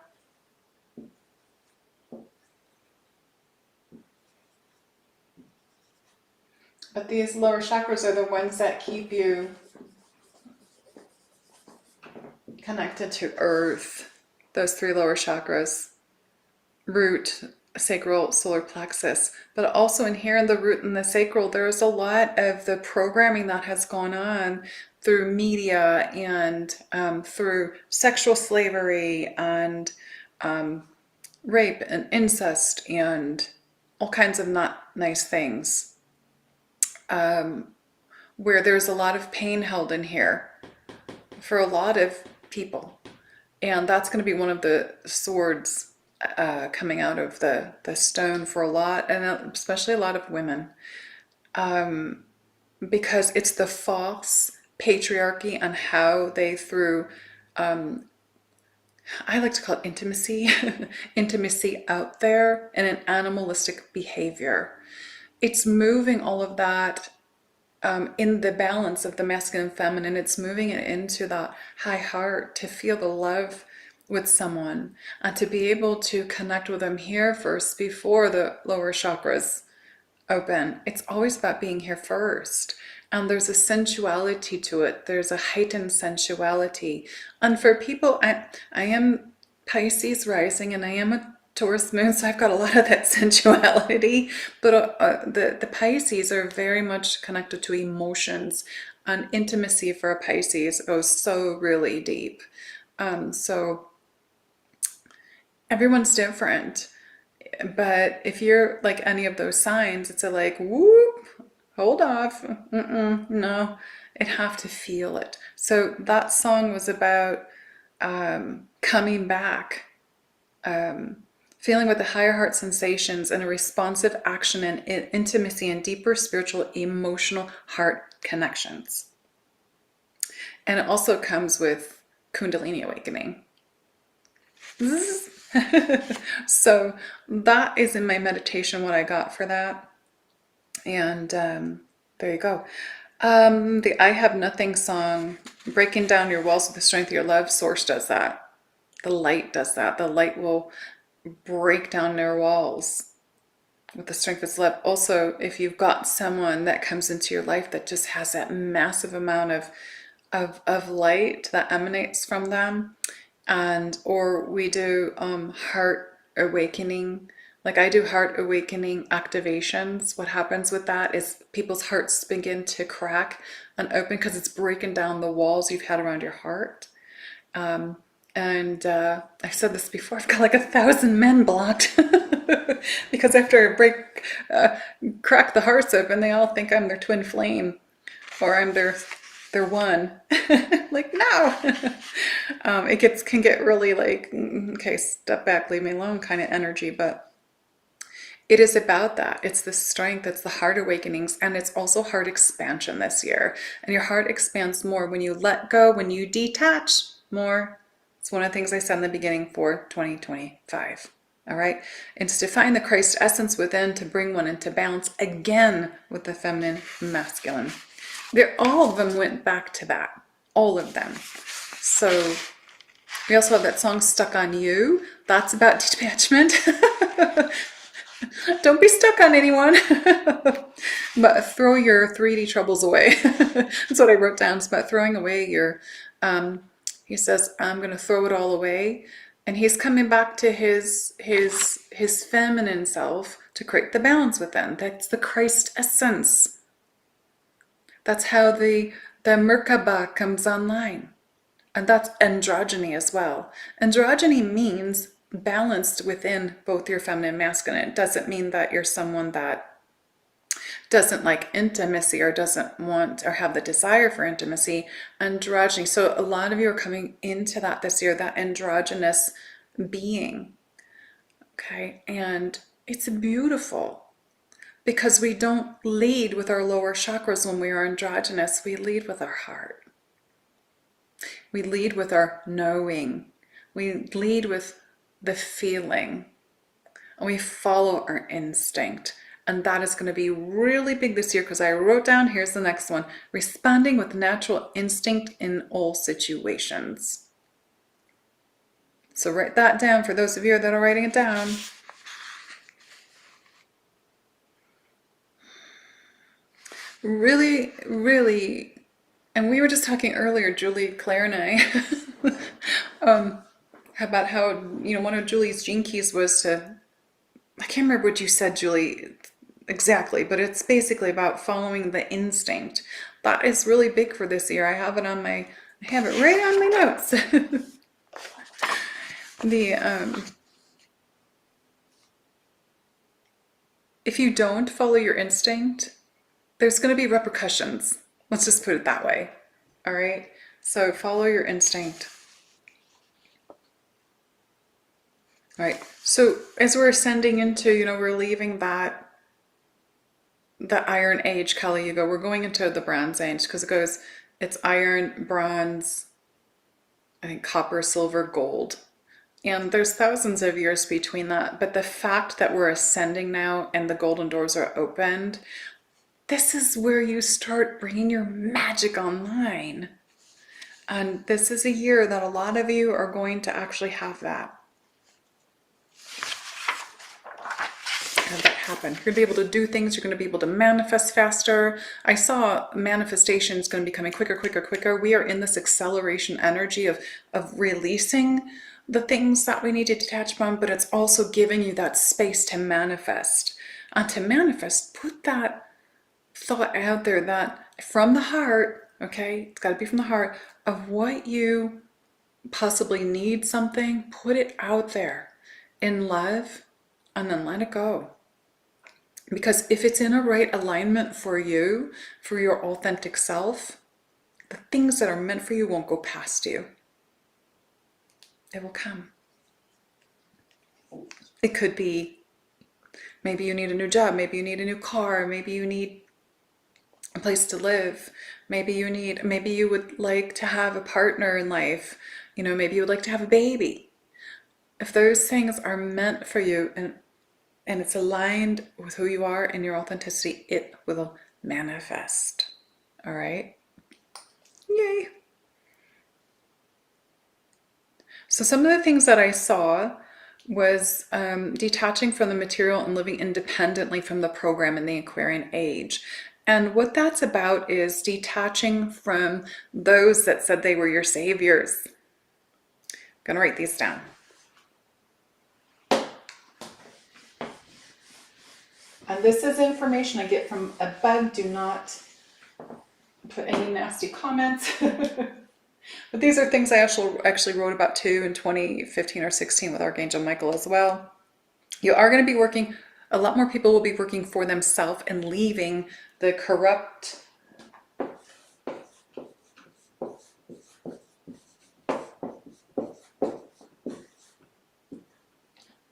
But these lower chakras are the ones that keep you connected to earth. Those three lower chakras. Root, sacral, solar plexus. But also in here in the root and the sacral, there's a lot of the programming that has gone on through media and through sexual slavery and rape and incest and all kinds of not nice things. Where there's a lot of pain held in here for a lot of people. And that's going to be one of the swords coming out of the stone for a lot, and especially a lot of women. Because it's the false patriarchy and how they threw, I like to call it intimacy, intimacy out there and an animalistic behavior. It's moving all of that in the balance of the masculine and feminine. It's moving it into that high heart to feel the love with someone and to be able to connect with them here first before the lower chakras open. It's always about being here first. And there's a sensuality to it. There's a heightened sensuality. And for people, I am Pisces rising and I am a Taurus moon, so I've got a lot of that sensuality. But the Pisces are very much connected to emotions, and intimacy for a Pisces goes so really deep. So everyone's different. But if you're like any of those signs, it's a like, whoop, hold off. No, it have to feel it. So that song was about coming back, feeling with the higher heart sensations and a responsive action and intimacy and deeper spiritual, emotional heart connections. And it also comes with Kundalini awakening. So that is in my meditation what I got for that. And there you go. The I Have Nothing song, breaking down your walls with the strength of your love, Source does that. The light does that. The light will break down their walls with the strength of its love. Also, if you've got someone that comes into your life that just has that massive amount of light that emanates from them, or we do heart awakening, like I do heart awakening activations. What happens with that is people's hearts begin to crack and open because it's breaking down the walls you've had around your heart. And I've said this before, I've got like 1,000 men blocked because after I crack the hearts open, they all think I'm their twin flame or I'm their one. Like, no. It can get really like, okay, step back, leave me alone kind of energy, but it is about that. It's the strength, it's the heart awakenings, and it's also heart expansion this year. And your heart expands more when you let go, when you detach more. It's one of the things I said in the beginning for 2025. All right. It's to find the Christ essence within, to bring one into balance again with the feminine masculine. All of them went back to that. All of them. So we also have that song Stuck on You. That's about detachment. Don't be stuck on anyone. But throw your 3D troubles away. That's what I wrote down. It's about throwing away your, he says, I'm going to throw it all away. And he's coming back to his feminine self to create the balance within. That's the Christ essence. That's how the Merkaba comes online. And that's androgyny as well. Androgyny means balanced within both your feminine and masculine. It doesn't mean that you're someone that doesn't like intimacy or doesn't want or have the desire for intimacy. Androgyny. So a lot of you are coming into that this year, that androgynous being. Okay. And it's beautiful because we don't lead with our lower chakras when we are androgynous. We lead with our heart. We lead with our knowing. We lead with the feeling. And we follow our instinct. And that is going to be really big this year, because I wrote down, here's the next one, responding with natural instinct in all situations. So write that down for those of you that are writing it down. Really, really, and we were just talking earlier, Julie, Claire, and I, about how, one of Julie's gene keys was to, I can't remember what you said, Julie, exactly, but it's basically about following the instinct. That is really big for this year. I have it right on my notes. If you don't follow your instinct, there's going to be repercussions. Let's just put it that way. All right. So follow your instinct. All right. So as we're ascending into, we're leaving the Iron Age, Kali Yuga, we're going into the Bronze Age, because it's iron, bronze, I think copper, silver, gold. And there's thousands of years between that. But the fact that we're ascending now and the golden doors are opened, this is where you start bringing your magic online. And this is a year that a lot of you are going to actually have that. Have that happen. You're going to be able to do things. You're going to be able to manifest faster. I saw manifestation is going to be coming quicker, quicker, quicker. We are in this acceleration energy of releasing the things that we need to detach from, but it's also giving you that space to manifest. And to manifest, put that thought out there, that from the heart, okay, it's got to be from the heart, of what you possibly need something, put it out there in love, and then let it go. Because if it's in a right alignment for you, for your authentic self, the things that are meant for you won't go past you. It will come. It could be, maybe you need a new job, maybe you need a new car, maybe you need a place to live, maybe you would like to have a partner in life, maybe you would like to have a baby. If those things are meant for you and it's aligned with who you are and your authenticity, it will manifest. All right? Yay. So some of the things that I saw was detaching from the material and living independently from the program in the Aquarian Age. And what that's about is detaching from those that said they were your saviors. I'm going to write these down. And this is information I get from a bug. Do not put any nasty comments. But these are things I actually wrote about too in 2015 or 16 with Archangel Michael as well. You are going to be working, a lot more people will be working for themselves and leaving the corrupt,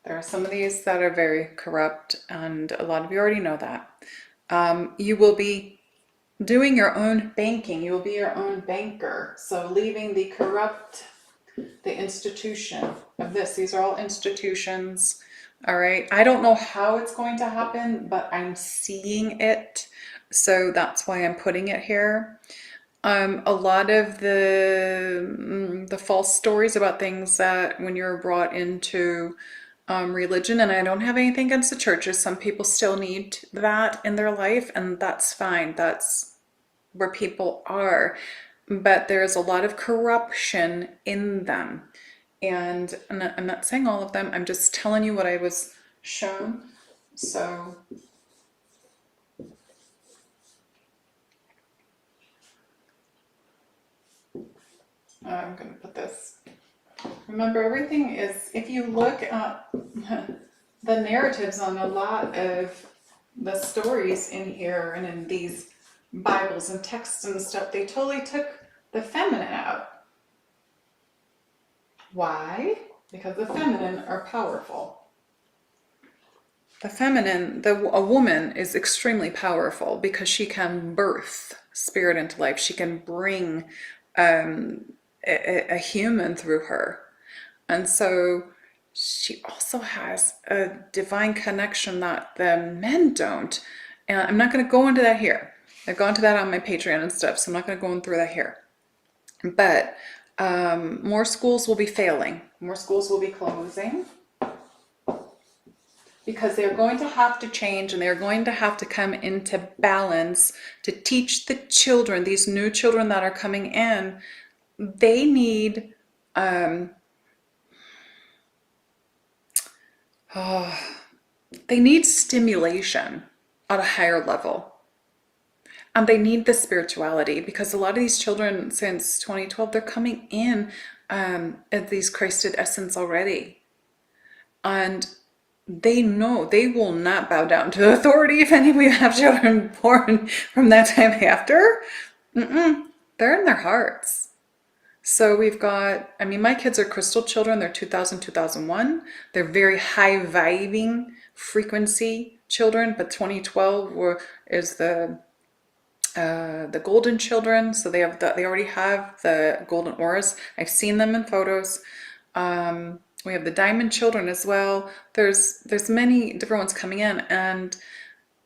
there are some of these that are very corrupt, and a lot of you already know that. You will be doing your own banking. You will be your own banker. So leaving the corrupt, the institution of this. These are all institutions. All right. I don't know how it's going to happen, but I'm seeing it. So that's why I'm putting it here. A lot of the false stories about things that when you're brought into religion, and I don't have anything against the churches. Some people still need that in their life, and that's fine. That's where people are. But there's a lot of corruption in them. And I'm not saying all of them. I'm just telling you what I was shown. So I'm going to put this. Remember, everything is, if you look at the narratives on a lot of the stories in here and in these Bibles and texts and stuff, they totally took the feminine out. Why? Because the feminine are powerful. The feminine, a woman is extremely powerful because she can birth spirit into life. She can bring a human through her. And so she also has a divine connection that the men don't. And I'm not going to go into that here. I've gone to that on my Patreon and stuff, so I'm not going to go through that here. But more schools will be failing. More schools will be closing. Because they're going to have to change, and they're going to have to come into balance to teach the children, these new children that are coming in, they need stimulation at a higher level. And they need the spirituality, because a lot of these children since 2012, they're coming in at these Christed essence already. And they know they will not bow down to authority if any of you have children born from that time after. They're in their hearts. So we've got, I mean, my kids are crystal children. They're 2000, 2001. They're very high vibing frequency children, but 2012 is the golden children. So they already have the golden auras. I've seen them in photos. We have the diamond children as well. There's many different ones coming in, and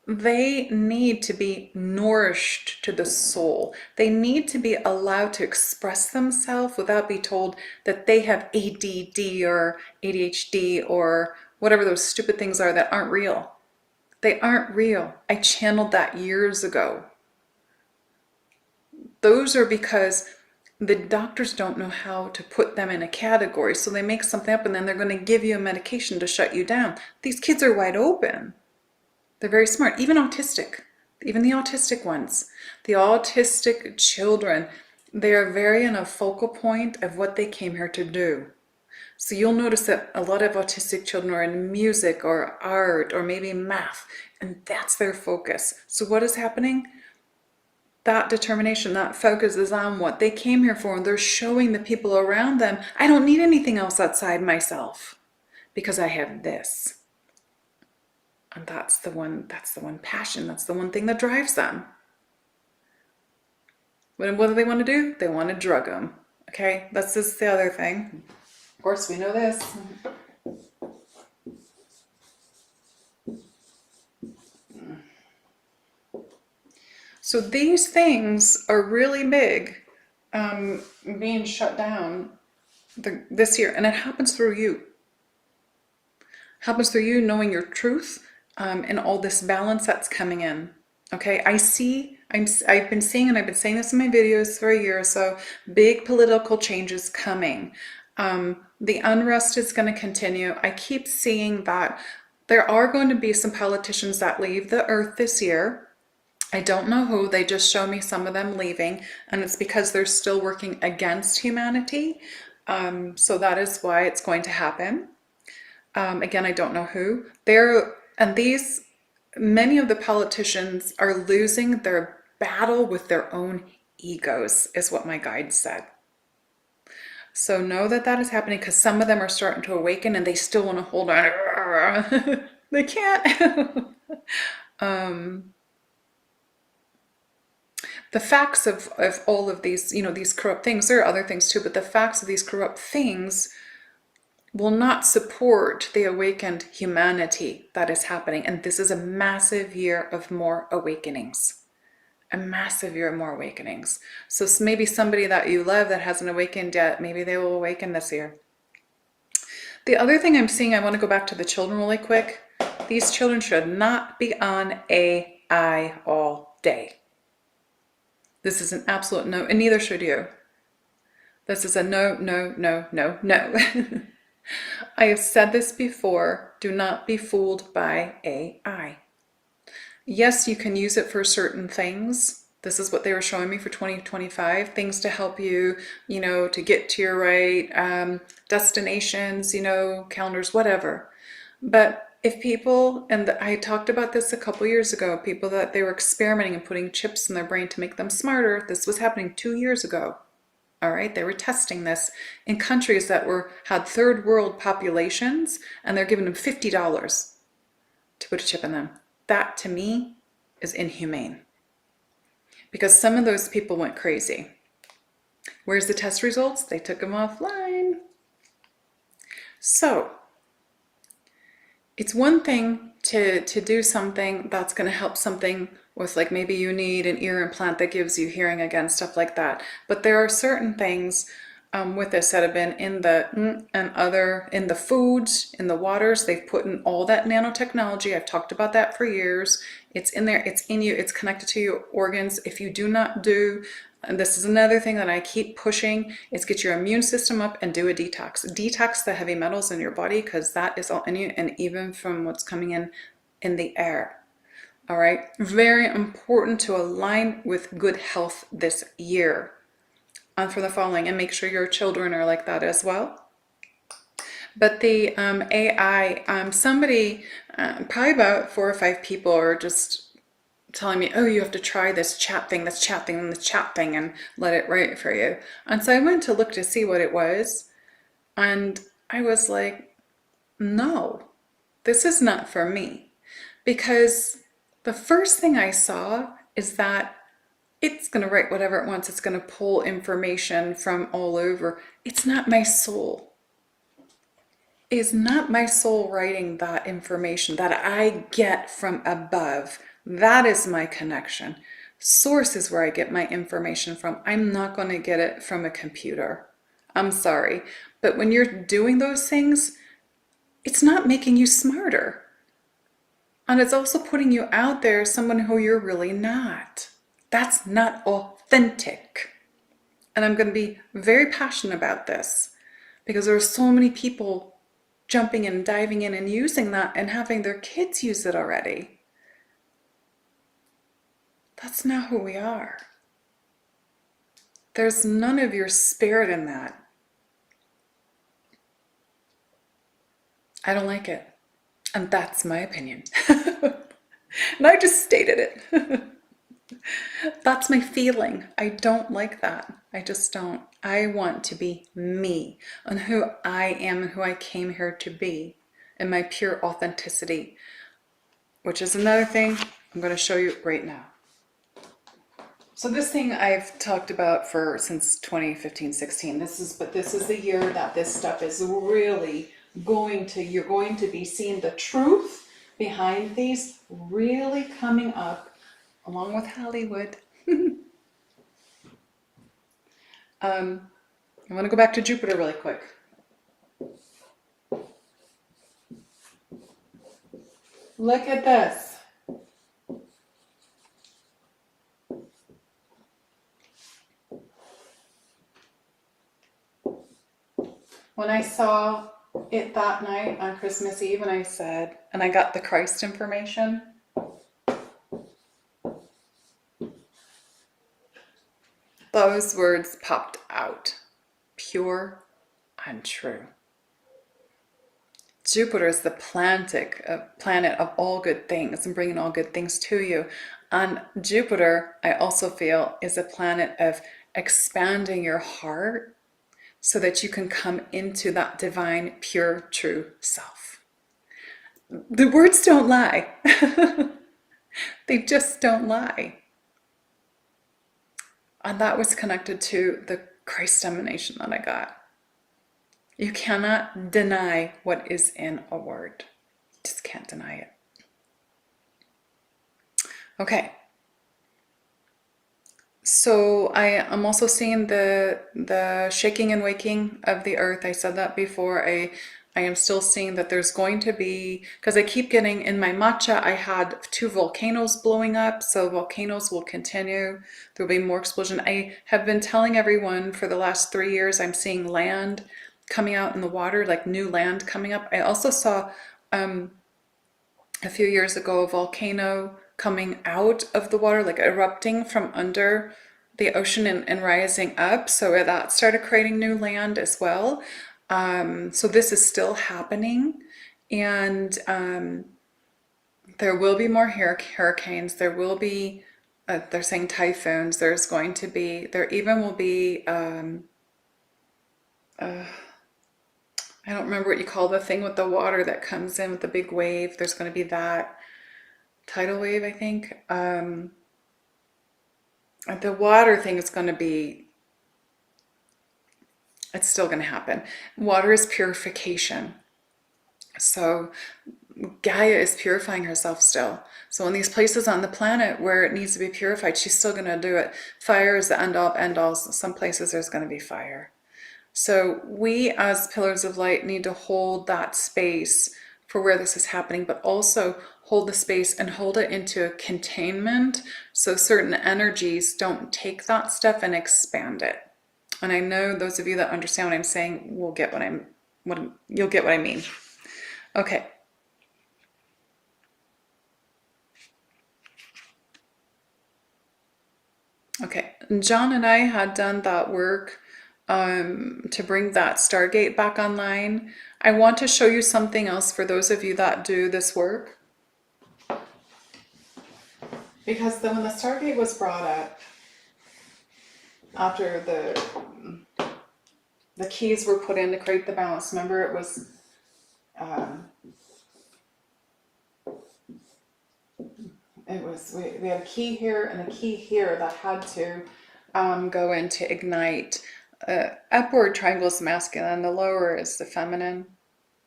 they need to be nourished to the soul. They need to be allowed to express themselves without being told that they have ADD or ADHD or whatever those stupid things are that aren't real. They aren't real. I channeled that years ago. Those are because the doctors don't know how to put them in a category. So they make something up, and then they're going to give you a medication to shut you down. These kids are wide open. They're very smart, even autistic, even the autistic ones. The autistic children, they are very in a focal point of what they came here to do. So you'll notice that a lot of autistic children are in music or art or maybe math, and that's their focus. So what is happening? That determination, that focus is on what they came here for, and they're showing the people around them, I don't need anything else outside myself because I have this. And that's the one passion, that's the one thing that drives them. What do they want to do? They want to drug them. Okay, that's just the other thing. Of course, we know this. So these things are really big, being shut down this year, and it happens through you. It happens through you knowing your truth, and all this balance that's coming in. Okay, I've been seeing, and I've been saying this in my videos for a year or so, big political changes coming. The unrest is going to continue. I keep seeing that there are going to be some politicians that leave the earth this year. I don't know who, they just show me some of them leaving, and it's because they're still working against humanity. So that is why it's going to happen. Again, I don't know who. Many of the politicians are losing their battle with their own egos, is what my guide said. So know that that is happening, because some of them are starting to awaken and they still want to hold on. They can't. The facts of all of these, these corrupt things, there are other things too, but the facts of these corrupt things will not support the awakened humanity that is happening. And this is a massive year of more awakenings. A massive year of more awakenings. So maybe somebody that you love that hasn't awakened yet, maybe they will awaken this year. The other thing I'm seeing, I want to go back to the children really quick. These children should not be on AI all day. This is an absolute no, and neither should you. This is a no, no, no, no, no. I have said this before, do not be fooled by AI. Yes, you can use it for certain things. This is what they were showing me for 2025, things to help you, to get to your right destinations, calendars, whatever. But if people, and I talked about this a couple years ago, people that they were experimenting and putting chips in their brain to make them smarter, this was happening 2 years ago. All right, they were testing this in countries that had third world populations, and they're giving them $50. to put a chip in them. That to me is inhumane, because some of those people went crazy. Where's the test results? They took them offline. So it's one thing to do something that's going to help something with, like, maybe you need an ear implant that gives you hearing again, stuff like that. But there are certain things with this that have been in the in the foods, in the waters. They've put in all that nanotechnology. I've talked about that for years. It's in there. It's in you. It's connected to your organs. If you do not do, and this is another thing that I keep pushing, is get your immune system up and do a detox. Detox the heavy metals in your body, because that is all in you, and even from what's coming in the air. All right, very important to align with good health this year. And for the following, and make sure your children are like that as well. But the AI, somebody, probably about 4 or 5 people are just telling me, oh, you have to try this chat thing, this chat thing, and this chat thing, and let it write for you. And so I went to look to see what it was, and I was like, no, this is not for me. Because the first thing I saw is that it's going to write whatever it wants. It's going to pull information from all over. It's not my soul. It's not my soul writing that information that I get from above. That is my connection. Source is where I get my information from. I'm not going to get it from a computer. I'm sorry. But when you're doing those things, it's not making you smarter. And it's also putting you out there as someone who you're really not. That's not authentic. And I'm going to be very passionate about this, because there are so many people jumping in, diving in, and using that, and having their kids use it already. That's not who we are. There's none of your spirit in that. I don't like it. And that's my opinion. And I just stated it. That's my feeling. I don't like that. I just don't. I want to be me, and who I am, and who I came here to be, and my pure authenticity, which is another thing I'm going to show you right now. So this thing I've talked about since 2015-16. This is the year that this stuff is really you're going to be seeing the truth behind these really coming up, along with Hollywood. I want to go back to Jupiter really quick. Look at this. When I saw it that night on Christmas Eve, and I got the Christ information, those words popped out. Pure and true. Jupiter is the planet of all good things, and bringing all good things to you. And Jupiter, I also feel, is a planet of expanding your heart, so that you can come into that divine, pure, true self. The words don't lie. They just don't lie. And that was connected to the Christ emanation that I got. You cannot deny what is in a word. Just can't deny it. Okay. So I am also seeing the shaking and waking of the earth. I said that before. I am still seeing that there's going to be, because I keep getting in my matcha, I had 2 volcanoes blowing up. So volcanoes will continue. There'll be more explosion. I have been telling everyone for the last 3 years, I'm seeing land coming out in the water, like new land coming up. I also saw a few years ago a volcano coming out of the water, like erupting from under the ocean and rising up. So that started creating new land as well. So this is still happening. And there will be more hurricanes. There will be, they're saying typhoons. There even will be, I I don't remember what you call the thing with the water that comes in with the big wave. There's going to be that tidal wave, I think. The water thing is going to be, it's still going to happen. Water is purification. So Gaia is purifying herself still. So in these places on the planet where it needs to be purified, she's still going to do it. Fire is the end all end all. Some places there's going to be fire. So we as pillars of light need to hold that space for where this is happening, but also hold the space and hold it into a containment so certain energies don't take that stuff and expand it. And I know those of you that understand what I'm saying will get you'll get what I mean. Okay. Okay, John and I had done that work to bring that Stargate back online. I want to show you something else for those of you that do this work. Because then when the Stargate was brought up, after the keys were put in to create the balance, remember it was we had a key here and a key here that had to go in to ignite. Upward triangle is masculine, the lower is the feminine.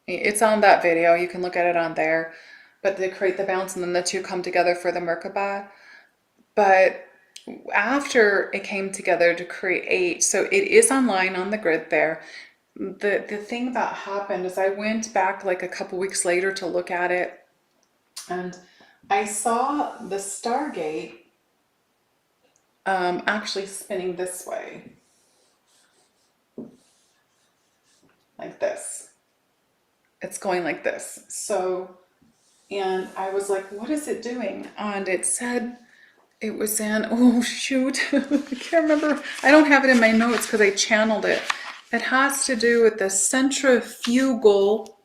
It's on that video, you can look at it on there. But they create the balance and then the two come together for the Merkaba. But after it came together to create, so it is online on the grid there. The thing that happened is I went back like a couple weeks later to look at it, and I saw the Stargate actually spinning this way. Like this. It's going like this. So, and I was like, what is it doing? And it said it was in, oh shoot, I can't remember. I don't have it in my notes because I channeled it. It has to do with the centrifugal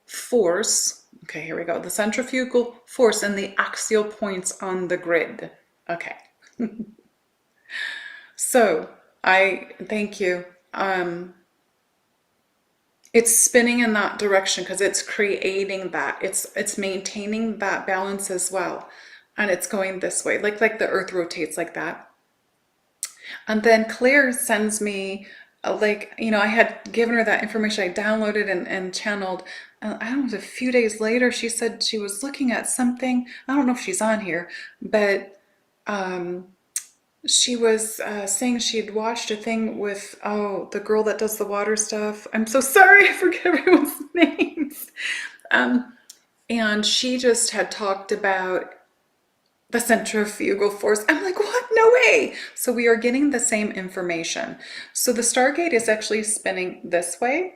force. Okay, here we go. The centrifugal force and the axial points on the grid. Okay. So thank you. It's spinning in that direction because it's creating that. It's maintaining that balance as well. And it's going this way, like the earth rotates like that. And then Claire sends me, I had given her that information. I downloaded and channeled. I don't know, it was a few days later, she said she was looking at something. I don't know if she's on here, but she was saying she'd watched a thing with, the girl that does the water stuff. I'm so sorry, I forget everyone's names. And she just had talked about the centrifugal force. I'm like, what? No way. So we are getting the same information. So the Stargate is actually spinning this way.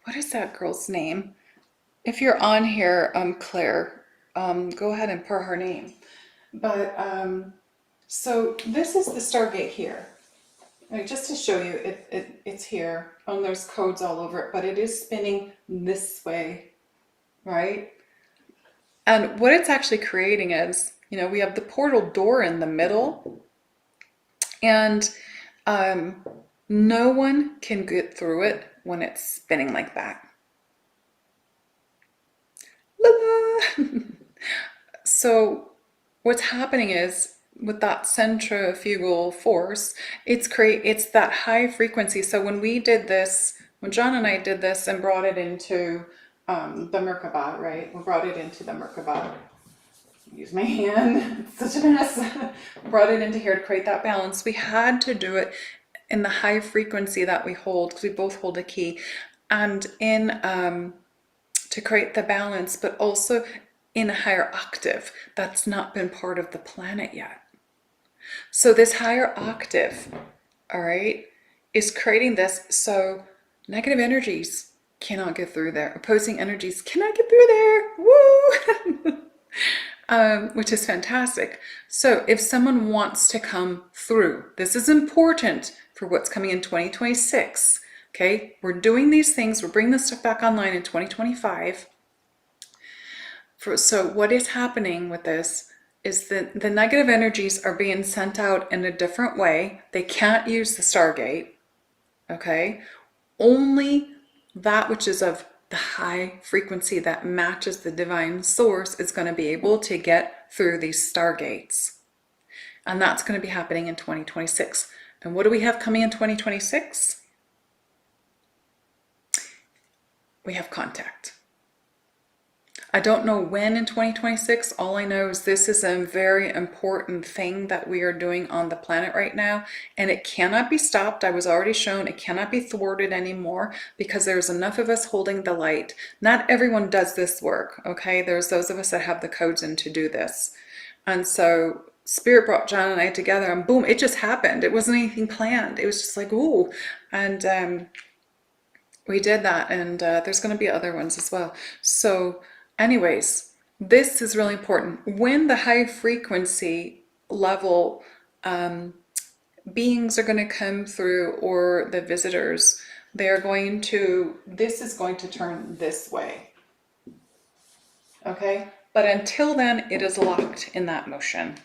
What is that girl's name? If you're on here, Claire, go ahead and put her name. But so this is the Stargate here. Like, just to show you, it's here. There's codes all over it, but it is spinning this way, right? And what it's actually creating is, we have the portal door in the middle, and no one can get through it when it's spinning like that. So what's happening is, with that centrifugal force, it's that high frequency. So when we did this, when John and I did this and brought it into the Merkaba, right? We brought it into the Merkaba. Use my hand, it's such a mess. Brought it into here to create that balance. We had to do it in the high frequency that we hold, because we both hold a key, and in to create the balance, but also in a higher octave that's not been part of the planet yet. So this higher octave, all right, is creating this, so negative energies cannot get through there. Opposing energies cannot get through there. Woo! Which is fantastic. So if someone wants to come through, this is important for what's coming in 2026. Okay, we're doing these things. We're bringing this stuff back online in 2025. So what is happening with this is that the negative energies are being sent out in a different way. They can't use the Stargate. Okay, only that which is of the high frequency that matches the divine source is going to be able to get through these stargates. And that's going to be happening in 2026. And what do we have coming in 2026? We have contact. I don't know when in 2026. All I know is this is a very important thing that we are doing on the planet right now, and it cannot be stopped. I was already shown it cannot be thwarted anymore because there's enough of us holding the light. Not everyone does this work, okay? There's those of us that have the codes in to do this. And so Spirit brought John and I together, and boom, it just happened. It wasn't anything planned. It was just like, ooh. And we did that, and there's going to be other ones as well. So anyways, this is really important. When the high frequency level beings are going to come through, or the visitors, they're going to, this is going to turn this way. Okay? But until then, it is locked in that motion.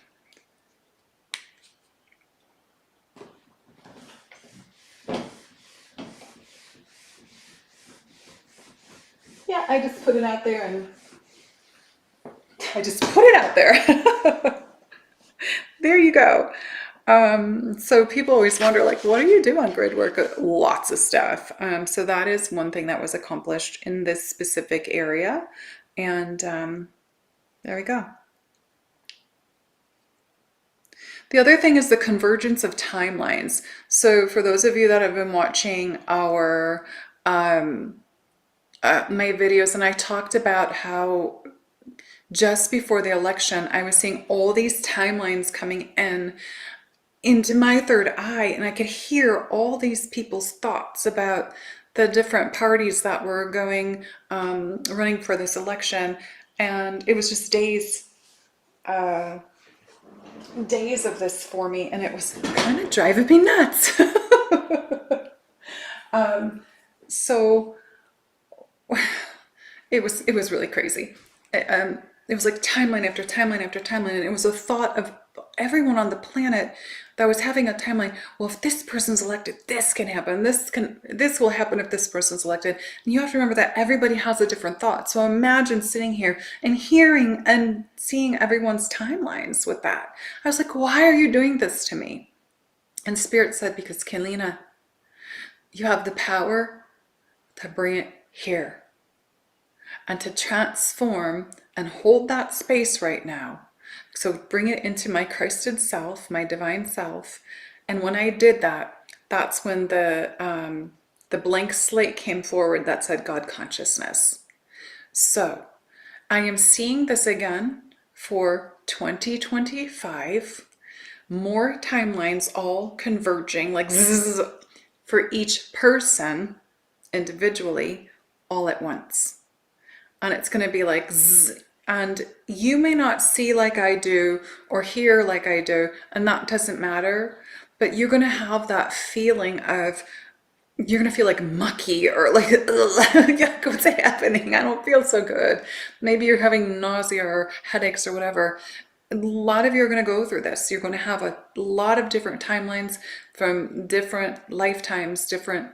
Yeah, I just put it out there and there you go. So people always wonder, like, what do you do on Gridwork? Lots of stuff. So that is one thing that was accomplished in this specific area. And there we go. The other thing is the convergence of timelines. So for those of you that have been watching our my videos, and I talked about how just before the election, I was seeing all these timelines coming in into my third eye, and I could hear all these people's thoughts about the different parties that were going, running for this election. And it was just days of this for me, and it was kind of driving me nuts. So it was really crazy. It was like timeline after timeline after timeline, and it was a thought of everyone on the planet that was having a timeline. Well, if this person's elected, this can happen. This will happen if this person's elected. And you have to remember that everybody has a different thought. So imagine sitting here and hearing and seeing everyone's timelines with that. I was like, why are you doing this to me? And Spirit said, because Keleena, you have the power to bring it here and to transform and hold that space right now. So bring it into my Christed self, my divine self. And when I did that, that's when the blank slate came forward that said God consciousness. So I am seeing this again for 2025. More timelines all converging, like zzz, for each person individually, all at once. And it's going to be like zzz. And you may not see like I do or hear like I do, and that doesn't matter, but you're going to have that feeling of, you're going to feel like mucky or like, what's happening? I don't feel so good. Maybe you're having nausea or headaches or whatever. A lot of you are going to go through this. You're going to have a lot of different timelines from different lifetimes, different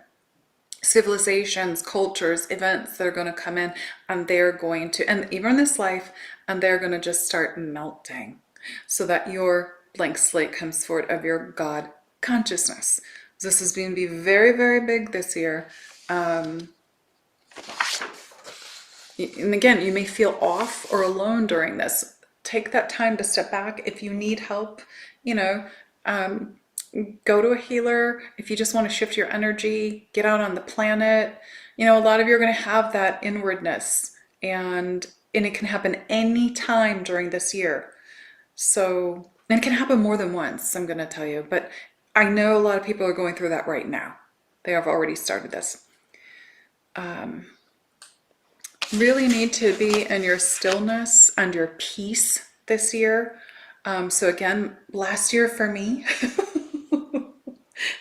civilizations, cultures, events that are going to come in, and they're going to, and even this life, and they're going to just start melting so that your blank slate comes forward of your God consciousness. This is going to be very, very big this year. And again, you may feel off or alone during this. Take that time to step back. If you need help, go to a healer. If you just want to shift your energy, get out on the planet. A lot of you are going to have that inwardness, and it can happen any time during this year. So, and it can happen more than once, I'm going to tell you, but I know a lot of people are going through that right now. They have already started this. Really need to be in your stillness and your peace this year. So again, last year for me,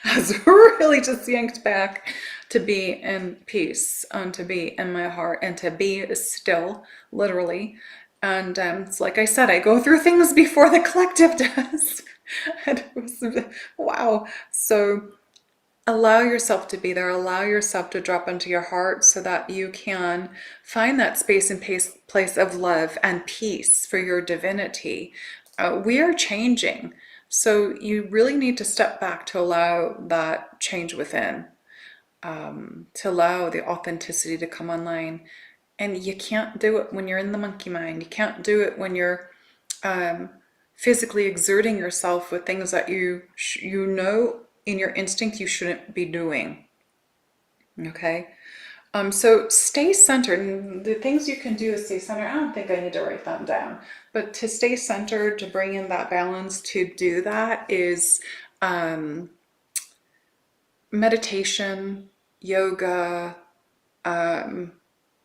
I was really just yanked back to be in peace and to be in my heart and to be still, literally. And it's like I said, I go through things before the collective does. And it was, wow. So allow yourself to be there, allow yourself to drop into your heart so that you can find that space and place of love and peace for your divinity. We are changing, so you really need to step back to allow that change within, to allow the authenticity to come online. And you can't do it when you're in the monkey mind. You can't do it when you're physically exerting yourself with things that you know in your instinct you shouldn't be doing. Okay, so stay centered. And the things you can do to stay centered, I don't think I need to write them down, but to stay centered, to bring in that balance, to do that is meditation, yoga,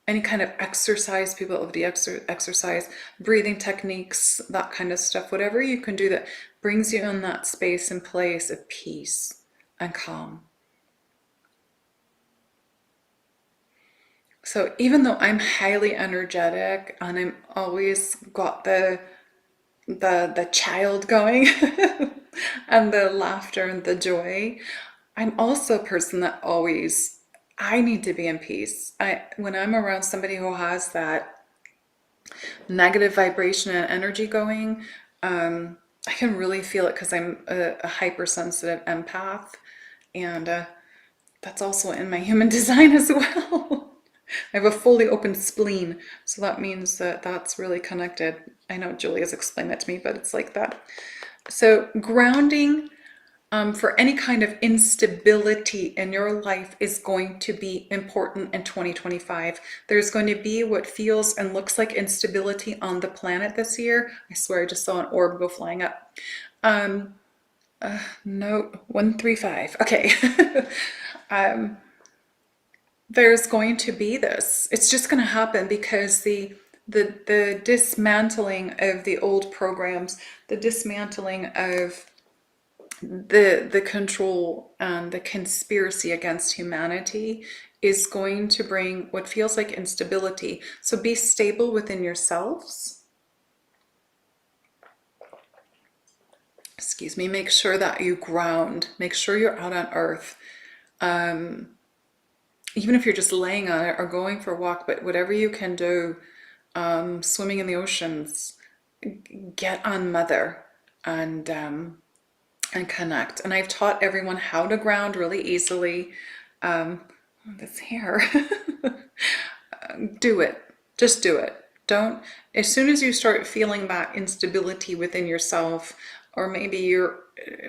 any kind of exercise. People love the exercise, breathing techniques, that kind of stuff. Whatever you can do that brings you in that space and place of peace and calm. So even though I'm highly energetic and I'm always got the child going and the laughter and the joy, I'm also a person that always, I need to be in peace. When I'm around somebody who has that negative vibration and energy going, I can really feel it because I'm a hypersensitive empath, and that's also in my human design as well. I have a fully open spleen, so that means that that's really connected. I know Julia's explained that to me, but it's like that. So grounding for any kind of instability in your life is going to be important in 2025. There's going to be what feels and looks like instability on the planet this year. I swear I just saw an orb go flying up. No, 135. Okay. There's going to be this. It's just going to happen because the dismantling of the old programs, the dismantling of the control and the conspiracy against humanity is going to bring what feels like instability. So be stable within yourselves. Excuse me. Make sure that you ground. Make sure you're out on earth. Even if you're just laying on it or going for a walk, but whatever you can do, swimming in the oceans, get on Mother and connect. And I've taught everyone how to ground really easily. This hair. Do it. Just do it. Don't, as soon as you start feeling that instability within yourself, or maybe you're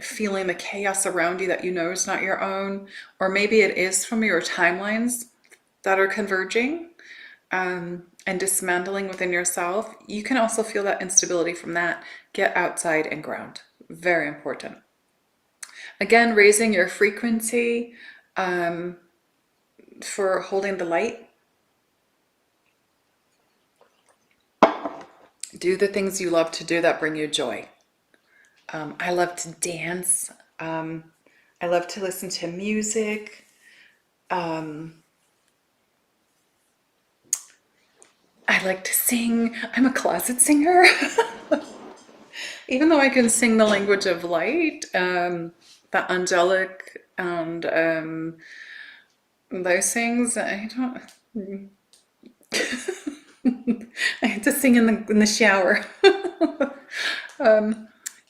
feeling the chaos around you that you know is not your own, or maybe it is from your timelines that are converging and dismantling within yourself, you can also feel that instability from that. Get outside and ground. Very important. Again, raising your frequency for holding the light. Do the things you love to do that bring you joy. I love to dance. I love to listen to music. I like to sing. I'm a closet singer. Even though I can sing the language of light, the angelic and those things, I don't. I have to sing in the shower.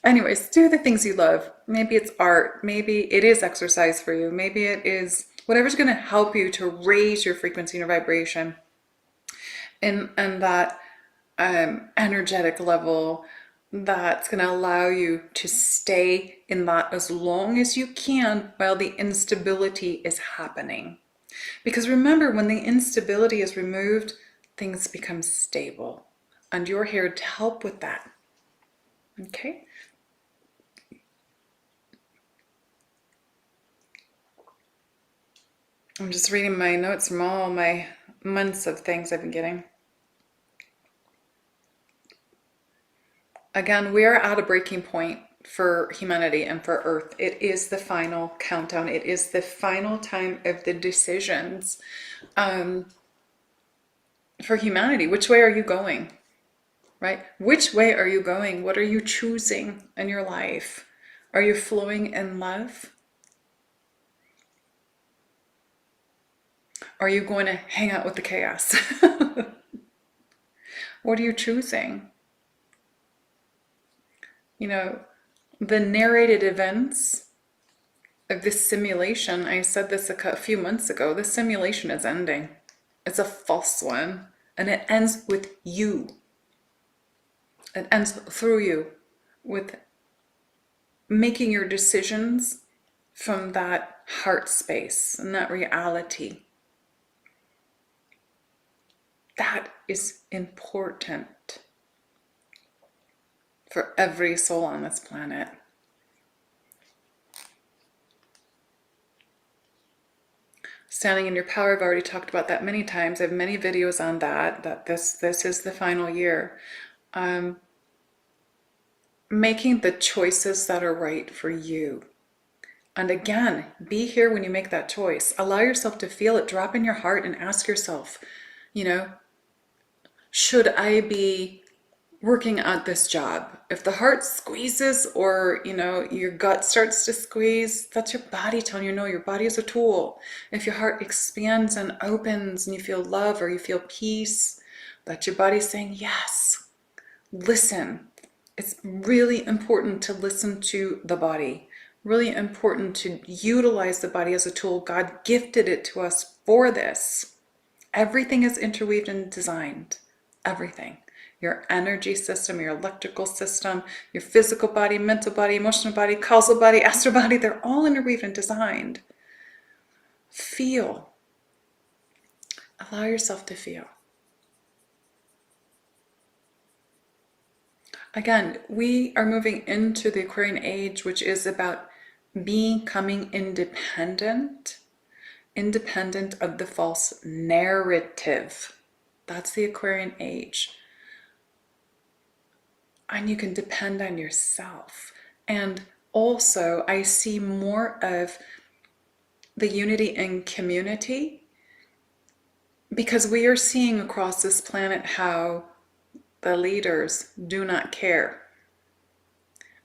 Anyways, do the things you love. Maybe it's art. Maybe it is exercise for you. Maybe it is whatever's going to help you to raise your frequency and your vibration and that energetic level that's going to allow you to stay in that as long as you can while the instability is happening. Because remember, when the instability is removed, things become stable. And you're here to help with that. Okay? I'm just reading my notes from all my months of things I've been getting. Again, we are at a breaking point for humanity and for Earth. It is the final countdown. It is the final time of the decisions for humanity. Which way are you going? Right? Which way are you going? What are you choosing in your life? Are you flowing in love? Are you going to hang out with the chaos? What are you choosing? You know, the narrated events of this simulation, I said this a few months ago, this simulation is ending. It's a false one, and it ends with you. It ends through you, with making your decisions from that heart space and that reality. That is important for every soul on this planet. Standing in your power, I've already talked about that many times. I have many videos on that this is the final year. Making the choices that are right for you. And again, be here when you make that choice. Allow yourself to feel it, drop in your heart and ask yourself, you know, should I be working at this job? If the heart squeezes, or you know, your gut starts to squeeze, that's your body telling you no, your body is a tool. If your heart expands and opens and you feel love or you feel peace, that's your body saying yes. Listen. It's really important to listen to the body. Really important to utilize the body as a tool. God gifted it to us for this. Everything is interweaved and designed. Everything. Your energy system, your electrical system, your physical body, mental body, emotional body, causal body, astral body, they're all interweaved and designed. Feel. Allow yourself to feel. Again, we are moving into the Aquarian Age, which is about becoming independent of the false narrative. That's the Aquarian Age. And you can depend on yourself. And also, I see more of the unity in community, because we are seeing across this planet how the leaders do not care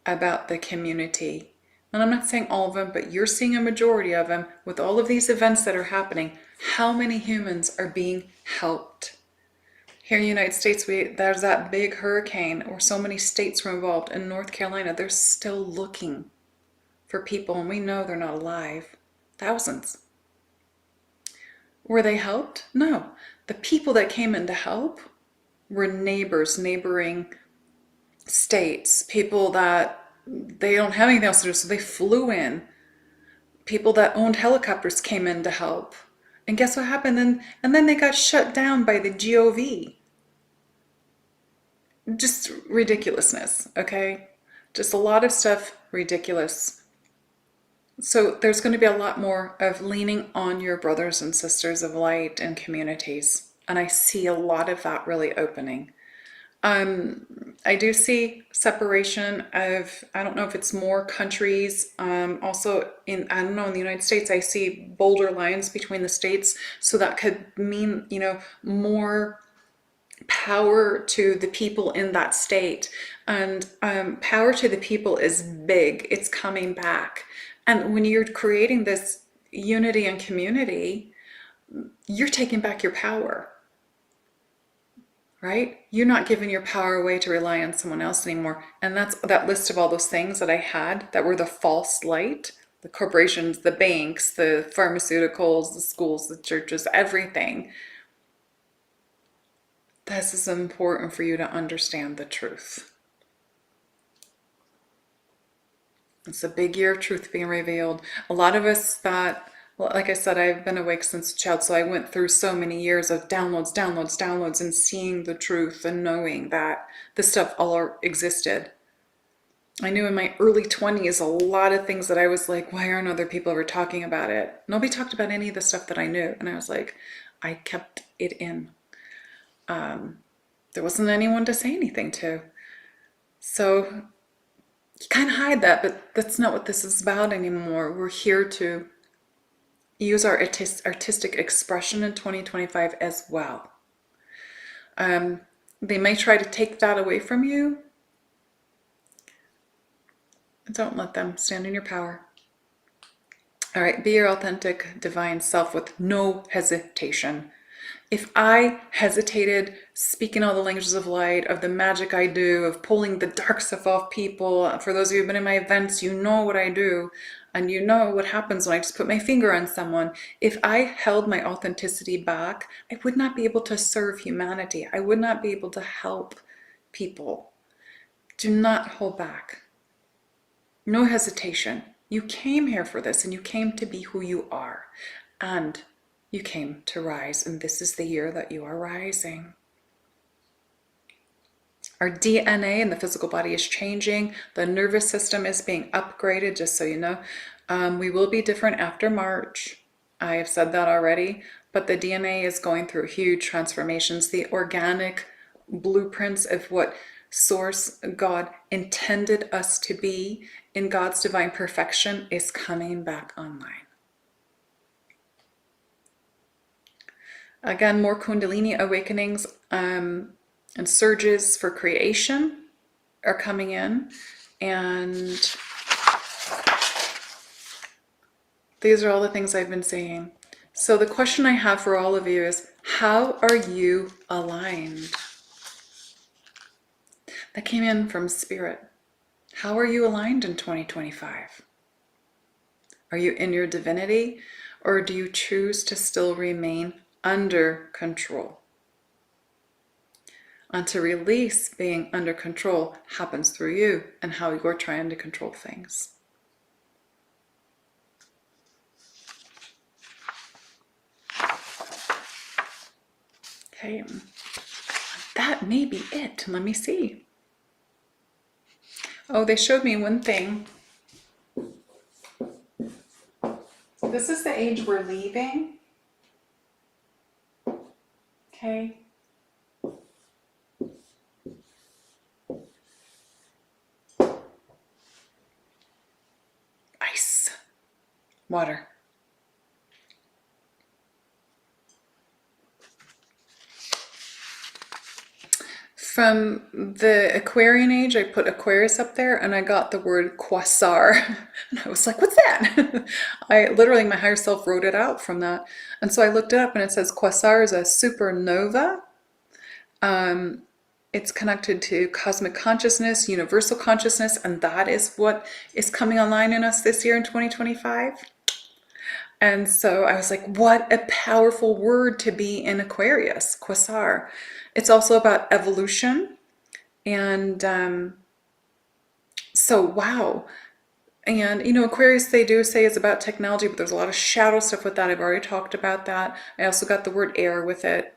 about the community. And I'm not saying all of them, but you're seeing a majority of them with all of these events that are happening. How many humans are being helped? Here in the United States, there's that big hurricane where so many states were involved. In North Carolina, they're still looking for people, and we know they're not alive. Thousands. Were they helped? No. The people that came in to help were neighbors, neighboring states, people that they don't have anything else to do, so they flew in. People that owned helicopters came in to help. And guess what happened? And then they got shut down by the GOV. Just ridiculousness, okay? Just a lot of stuff ridiculous. So there's going to be a lot more of leaning on your brothers and sisters of light and communities. And I see a lot of that really opening. I do see separation of, I don't know if it's more countries. Also in, I don't know, in the United States, I see bolder lines between the states. So that could mean, you know, more power to the people in that state. And power to the people is big. It's coming back. And when you're creating this unity and community, you're taking back your power. Right? You're not giving your power away to rely on someone else anymore. And that's that list of all those things that I had that were the false light, the corporations, the banks, the pharmaceuticals, the schools, the churches, everything. This is important for you to understand the truth. It's a big year of truth being revealed. A lot of us that, like I said, I've been awake since a child, so I went through so many years of downloads, and seeing the truth and knowing that this stuff all existed. I knew in my early 20s a lot of things that I was like, why aren't other people ever talking about it? Nobody talked about any of the stuff that I knew. And I was like, I kept it in. There wasn't anyone to say anything to. So you kind of hide that, but that's not what this is about anymore. We're here to use our artistic expression in 2025 as well. They may try to take that away from you. Don't let them. Stand in your power. All right, be your authentic divine self with no hesitation. If I hesitated speaking all the languages of light, of the magic I do, of pulling the dark stuff off people, for those of you who've been in my events, you know what I do, and you know what happens when I just put my finger on someone. If I held my authenticity back, I would not be able to serve humanity. I would not be able to help people. Do not hold back. No hesitation. You came here for this, and you came to be who you are. And you came to rise, and this is the year that you are rising. Our DNA in the physical body is changing. The nervous system is being upgraded, just so you know. We will be different after March. I have said that already, but the DNA is going through huge transformations. The organic blueprints of what Source God intended us to be in God's divine perfection is coming back online. Again, more Kundalini awakenings and surges for creation are coming in. And these are all the things I've been saying. So the question I have for all of you is, how are you aligned? That came in from Spirit. How are you aligned in 2025? Are you in your divinity, or do you choose to still remain under control? And to release being under control happens through you and how you're trying to control things. Okay, that may be it. Let me see. Oh, they showed me one thing. This is the age we're leaving. Okay. Ice. Water. From the Aquarian Age, I put Aquarius up there and I got the word Quasar. And I was like, what's that? I literally, my higher self wrote it out from that. And so I looked it up and it says Quasar is a supernova. It's connected to cosmic consciousness, universal consciousness, and that is what is coming online in us this year in 2025. And so I was like, what a powerful word to be in Aquarius, Quasar. It's also about evolution. And so, wow. And, you know, Aquarius, they do say is about technology, but there's a lot of shadow stuff with that. I've already talked about that. I also got the word air with it.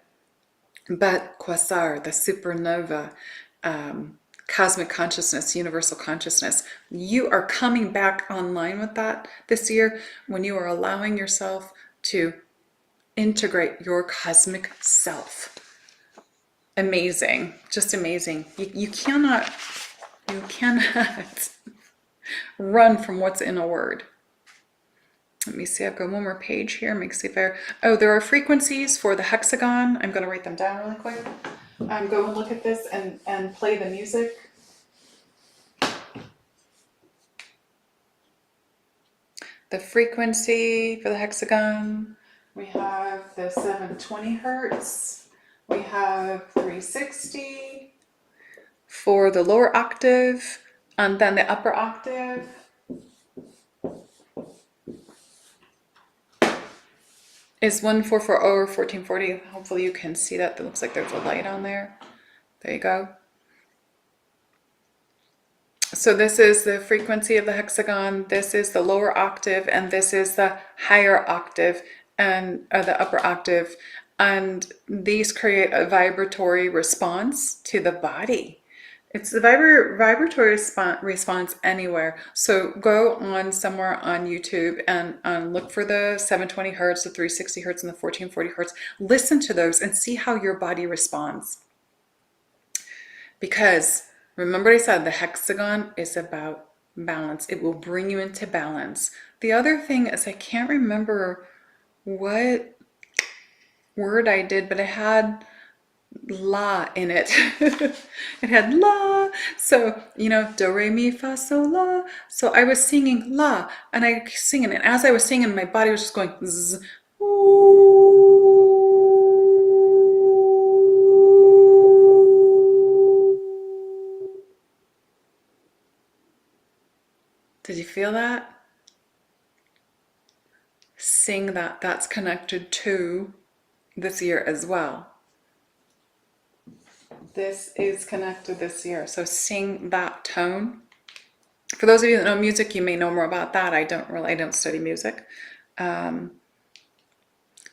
But Quasar, the supernova, cosmic consciousness, universal consciousness, you are coming back online with that this year when you are allowing yourself to integrate your cosmic self. Amazing, just amazing. You cannot run from what's in a word. Let me see, I've got one more page here. Let me see if there are frequencies for the hexagon. I'm going to write them down really quick. Go and look at this and play the music. The frequency for the hexagon, we have the 720 hertz. We have 360 for the lower octave, and then the upper octave. Is 1440 or 1440. Hopefully you can see that. It looks like there's a light on there. There you go. So this is the frequency of the hexagon. This is the lower octave, and this is the higher octave and the upper octave. And these create a vibratory response to the body. It's the vibratory response anywhere. So go on somewhere on YouTube and look for the 720 hertz, the 360 hertz, and the 1440 hertz. Listen to those and see how your body responds. Because remember I said the hexagon is about balance. It will bring you into balance. The other thing is I can't remember what word I did, but I had la in it. It had la. So, you know, do, re, mi, fa, sol, la. So I was singing la, and I singing it. As I was singing, my body was just going zzz, Did you feel that? Sing that. That's connected to this year as well. This is connected this year. So sing that tone. For those of you that know music, you may know more about that. I don't study music.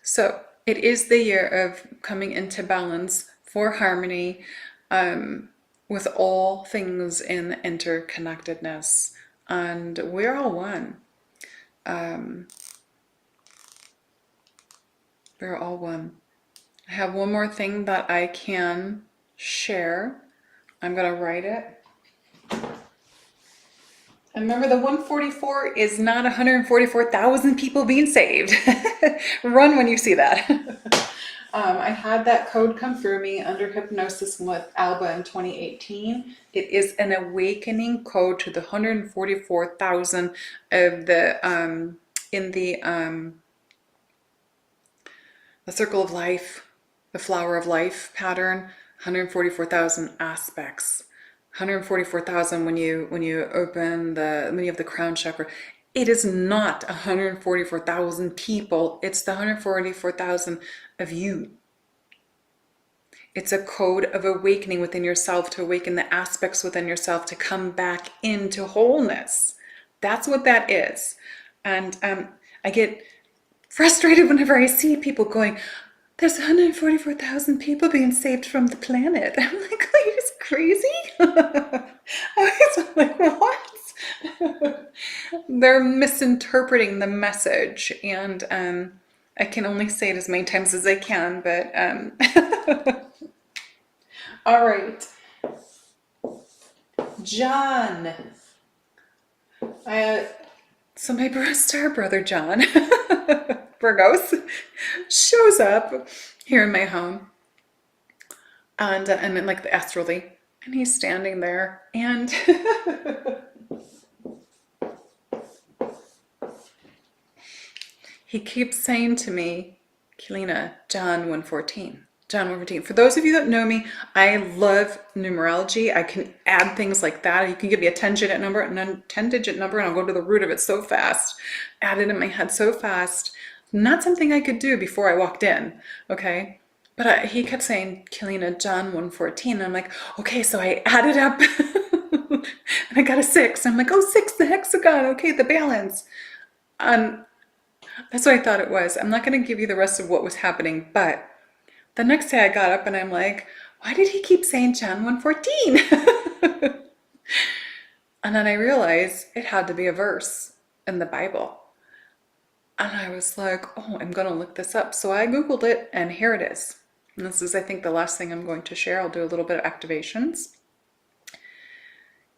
So it is the year of coming into balance for harmony, with all things in interconnectedness. And we're all one. We're all one. I have one more thing that I can share. I'm going to write it. And remember, the 144 is not 144,000 people being saved. Run when you see that. I had that code come through me under hypnosis with Alba in 2018. It is an awakening code to the 144,000 of the in the circle of life, the flower of life pattern. 144,000 aspects. 144,000 when you open when you have the crown chakra. It is not 144,000 people. It's the 144,000 of you. It's a code of awakening within yourself, to awaken the aspects within yourself, to come back into wholeness. That's what that is. And I get frustrated whenever I see people going, there's 144,000 people being saved from the planet. I'm like, are you crazy? I was like, what? They're misinterpreting the message. And I can only say it as many times as I can, but all right. John. So my star brother John, Virgos, shows up here in my home, and in like the astrally, and he's standing there, and he keeps saying to me, Keleena, John 1:14. John 1:14. For those of you that know me, I love numerology. I can add things like that. You can give me a 10-digit number, and then 10-digit number, and I'll go to the root of it so fast. Add it in my head so fast. Not something I could do before I walked in, okay? But he kept saying, Keleena, John 1:14. And I'm like, okay, so I added up, and I got a 6. I'm like, oh, 6, the hexagon. Okay, the balance. That's what I thought it was. I'm not going to give you the rest of what was happening, but the next day I got up and I'm like, why did he keep saying John 1:14? And then I realized it had to be a verse in the Bible. And I was like, oh, I'm going to look this up. So I Googled it, and here it is. And this is, I think, the last thing I'm going to share. I'll do a little bit of activations.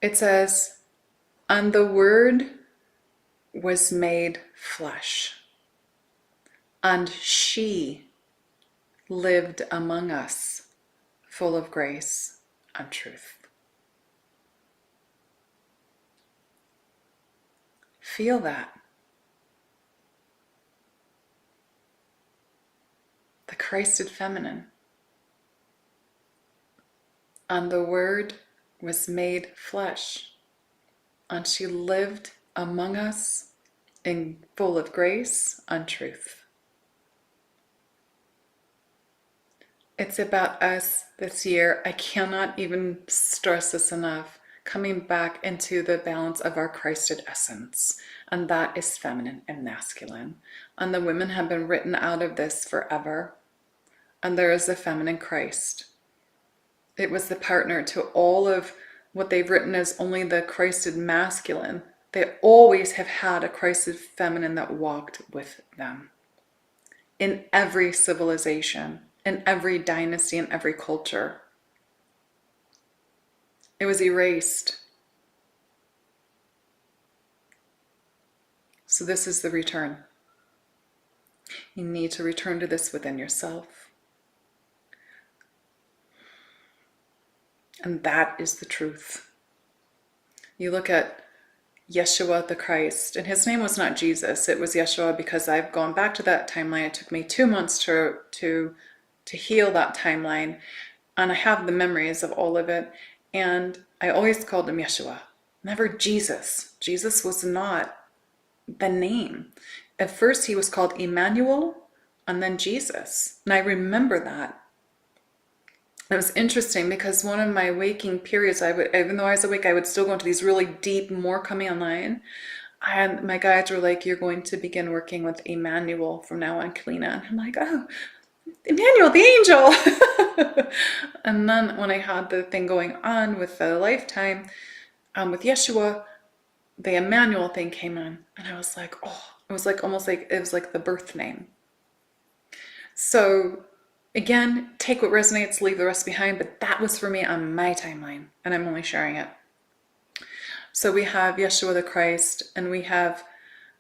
It says, and the Word was made flesh, and she lived among us, full of grace and truth. Feel that. The Christed feminine. And the Word was made flesh, and she lived among us in full of grace and truth. It's about us this year. I cannot even stress this enough. Coming back into the balance of our Christed essence. And that is feminine and masculine. And the women have been written out of this forever. And there is a feminine Christ. It was the partner to all of what they've written as only the Christed masculine. They always have had a Christed feminine that walked with them. In every civilization, in every dynasty, in every culture. It was erased. So this is the return. You need to return to this within yourself. And that is the truth. You look at Yeshua the Christ, and his name was not Jesus, it was Yeshua, because I've gone back to that timeline. It took me 2 months to heal that timeline, and I have the memories of all of it, and I always called him Yeshua, never Jesus. Jesus was not the name. At first he was called Emmanuel, and then Jesus, and I remember that. It was interesting because one of my waking periods, even though I was awake, I would still go into these really deep, more coming online. And my guides were like, you're going to begin working with Emmanuel from now on, Keleena. And I'm like, oh, Emmanuel, the angel. And then when I had the thing going on with the lifetime, with Yeshua, the Emmanuel thing came in. And I was like, oh, it was like almost like, it was like the birth name. So again, take what resonates, leave the rest behind, but that was for me on my timeline, and I'm only sharing it. So we have Yeshua the Christ, and we have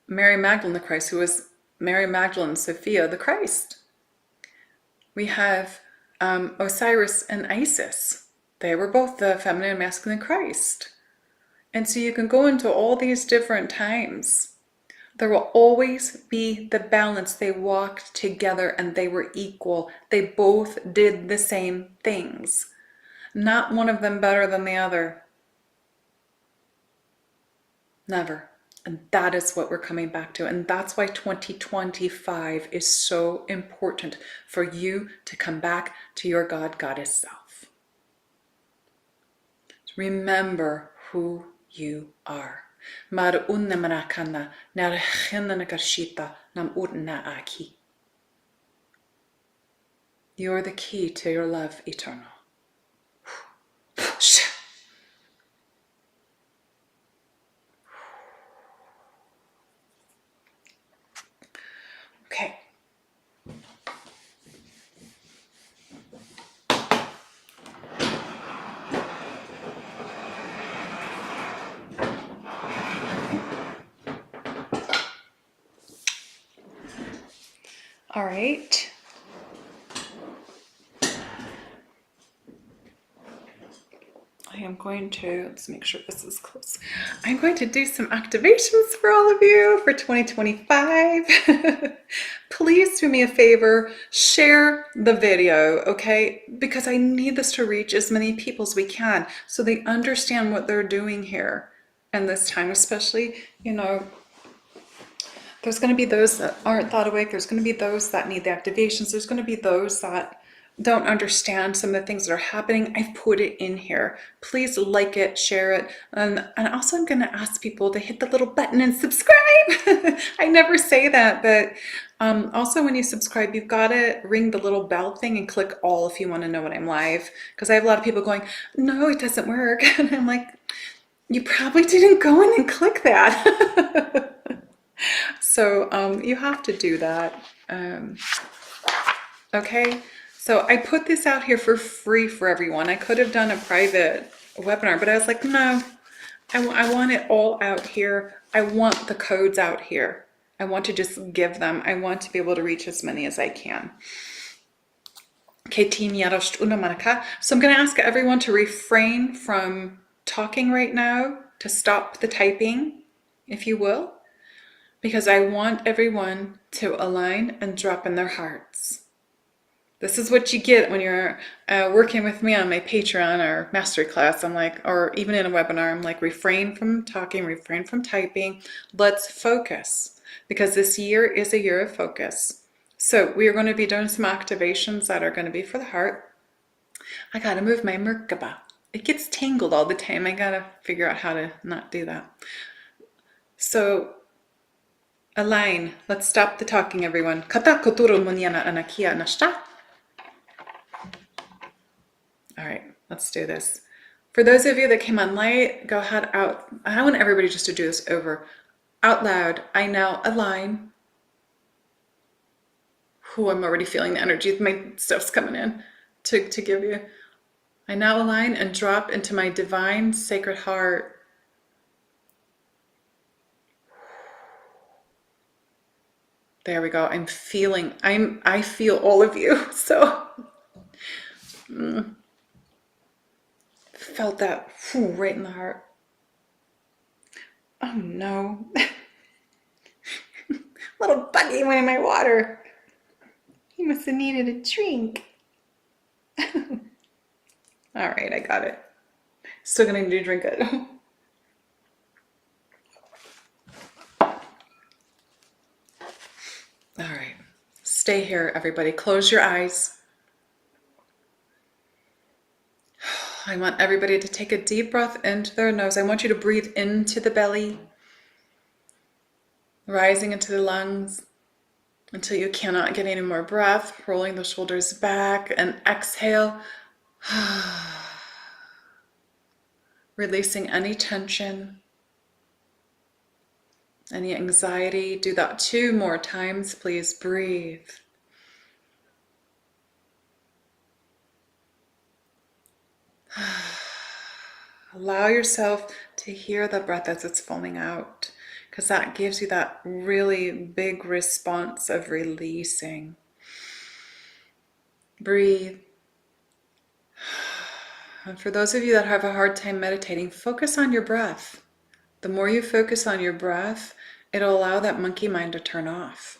Mary Magdalene the Christ, who was Mary Magdalene Sophia the Christ. We have Osiris and Isis. They were both the feminine and masculine Christ. And so you can go into all these different times. There will always be the balance. They walked together and they were equal. They both did the same things. Not one of them better than the other. Never. And that is what we're coming back to. And that's why 2025 is so important, for you to come back to your God, Goddess self. Remember who you are. You're the key to your love eternal. Okay. All right. I am going to, let's make sure this is close. I'm going to do some activations for all of you for 2025. Please do me a favor, share the video, okay? Because I need this to reach as many people as we can so they understand what they're doing here in this time, especially, you know, there's going to be those that aren't thought awake. There's going to be those that need the activations. There's going to be those that don't understand some of the things that are happening. I've put it in here. Please like it, share it. And also I'm going to ask people to hit the little button and subscribe. I never say that, but also when you subscribe, you've got to ring the little bell thing and click all if you want to know when I'm live. Because I have a lot of people going, no, it doesn't work. And I'm like, you probably didn't go in and click that. So you have to do that. Okay, so I put this out here for free for everyone. I could have done a private webinar, but I was like, no, I want it all out here. I want the codes out here. I want to just give them. I want to be able to reach as many as I can. So I'm going to ask everyone to refrain from talking right now, to stop the typing, if you will. Because I want everyone to align and drop in their hearts. This is what you get when you're working with me on my Patreon or masterclass. I'm like, or even in a webinar, I'm like, refrain from talking, refrain from typing. Let's focus, because this year is a year of focus. So we are going to be doing some activations that are going to be for the heart. I got to move my Merkaba. It gets tangled all the time. I got to figure out how to not do that. So align. Let's stop the talking, everyone. All right, let's do this. For those of you that came on late, go ahead out. I want everybody just to do this over. Out loud, I now align. I'm already feeling the energy. My stuff's coming in to give you. I now align and drop into my divine sacred heart. There we go. I feel all of you. So felt that right in the heart. Oh no. Little buggy went in my water. He must have needed a drink. All right, I got it. Still gonna need to drink it. All right, stay here, everybody. Close your eyes. I want everybody to take a deep breath into their nose. I want you to breathe into the belly, rising into the lungs until you cannot get any more breath, rolling the shoulders back, and exhale. Releasing any tension, any anxiety. Do that 2 more times, please. Breathe. Allow yourself to hear the breath as it's foaming out, because that gives you that really big response of releasing. Breathe. And for those of you that have a hard time meditating, focus on your breath. The more you focus on your breath, it'll allow that monkey mind to turn off,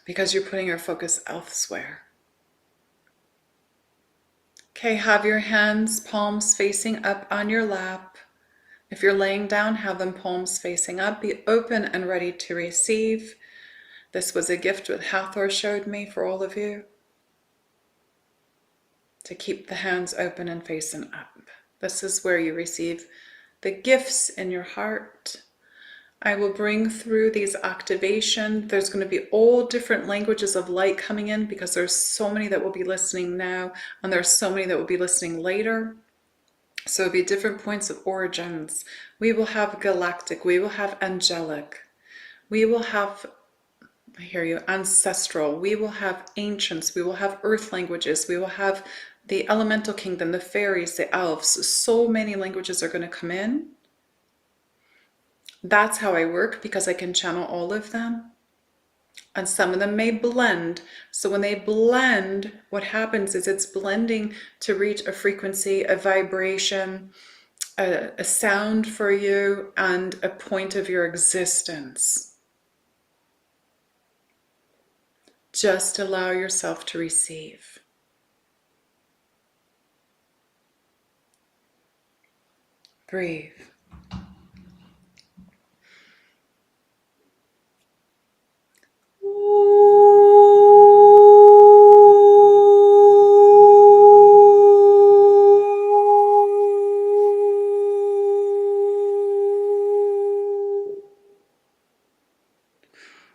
because you're putting your focus elsewhere. Okay, have your hands, palms facing up on your lap. If you're laying down, have them palms facing up. Be open and ready to receive. This was a gift that Hathor showed me for all of you, to keep the hands open and facing up. This is where you receive the gifts in your heart. I will bring through these activation. There's going to be all different languages of light coming in, because there's so many that will be listening now, and there's so many that will be listening later. So it'll be different points of origins. We will have galactic, we will have angelic, we will have, I hear you, ancestral, we will have ancients, we will have earth languages, we will have the elemental kingdom, the fairies, the elves. So many languages are going to come in. That's how I work, because I can channel all of them. And some of them may blend. So when they blend, what happens is it's blending to reach a frequency, a vibration, a sound for you, and a point of your existence. Just allow yourself to receive. Breathe.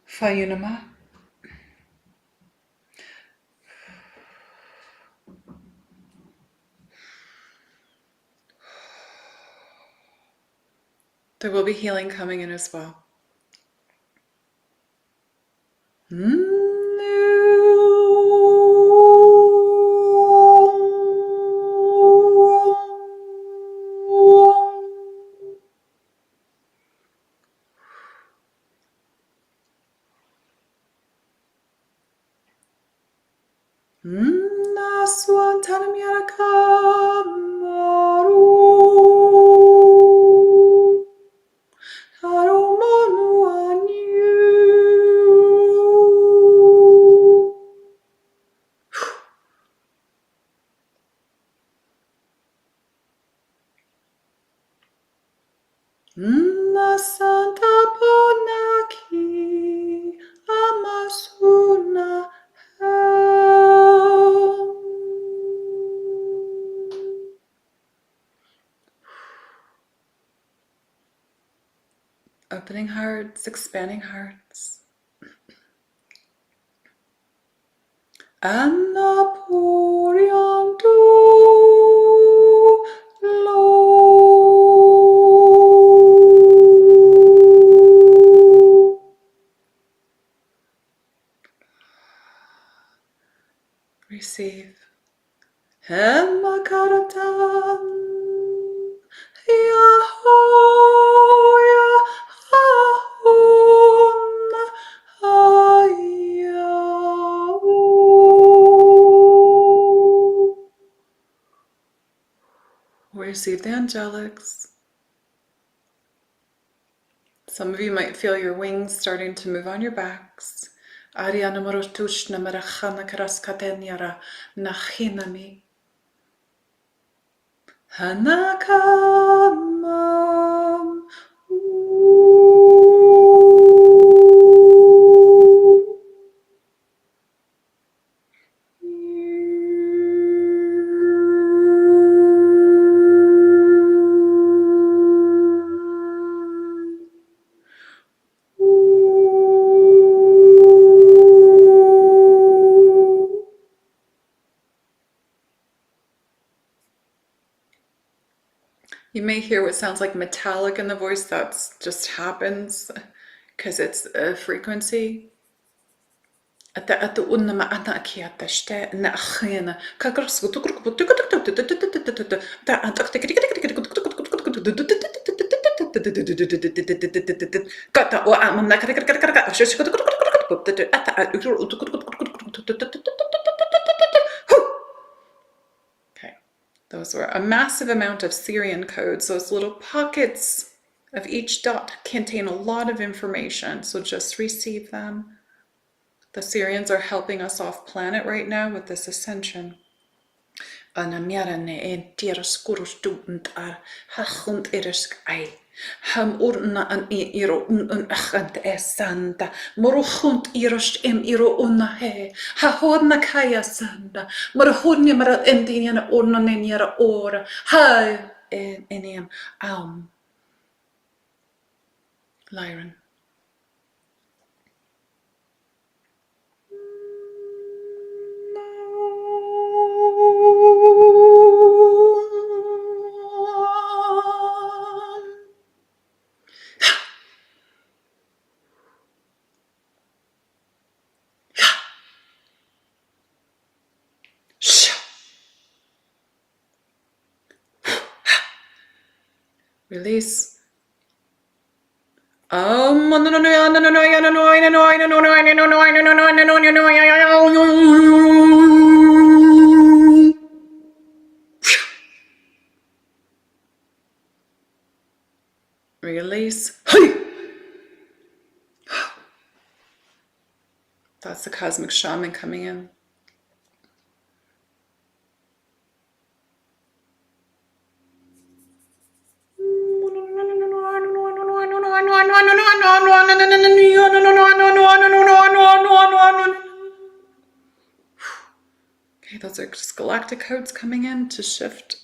Fayunama. There will be healing coming in as well. Opening hearts, expanding hearts. Annapuryantu lo. Receive. Hemakaratan. Yahoya ahun ayahu. Receive the angelics. Some of you might feel your wings starting to move on your backs. Ariana morotushna marachana karaskatenyara nachinami. Hanakamam. You may hear what sounds like metallic in the voice. That just happens because it's a frequency. Those were a massive amount of Syrian codes. Those little pockets of each dot contain a lot of information, so just receive them. The Syrians are helping us off planet right now with this ascension. Ham urna an iro un achant esanda moruchunt irost iro unna he ha hodna kaya sanda moruhunni mara endiana urna neniara ora ha eniam Lyran. Release. Release. That's the cosmic shaman coming in. Okay, those are just galactic codes coming in to shift.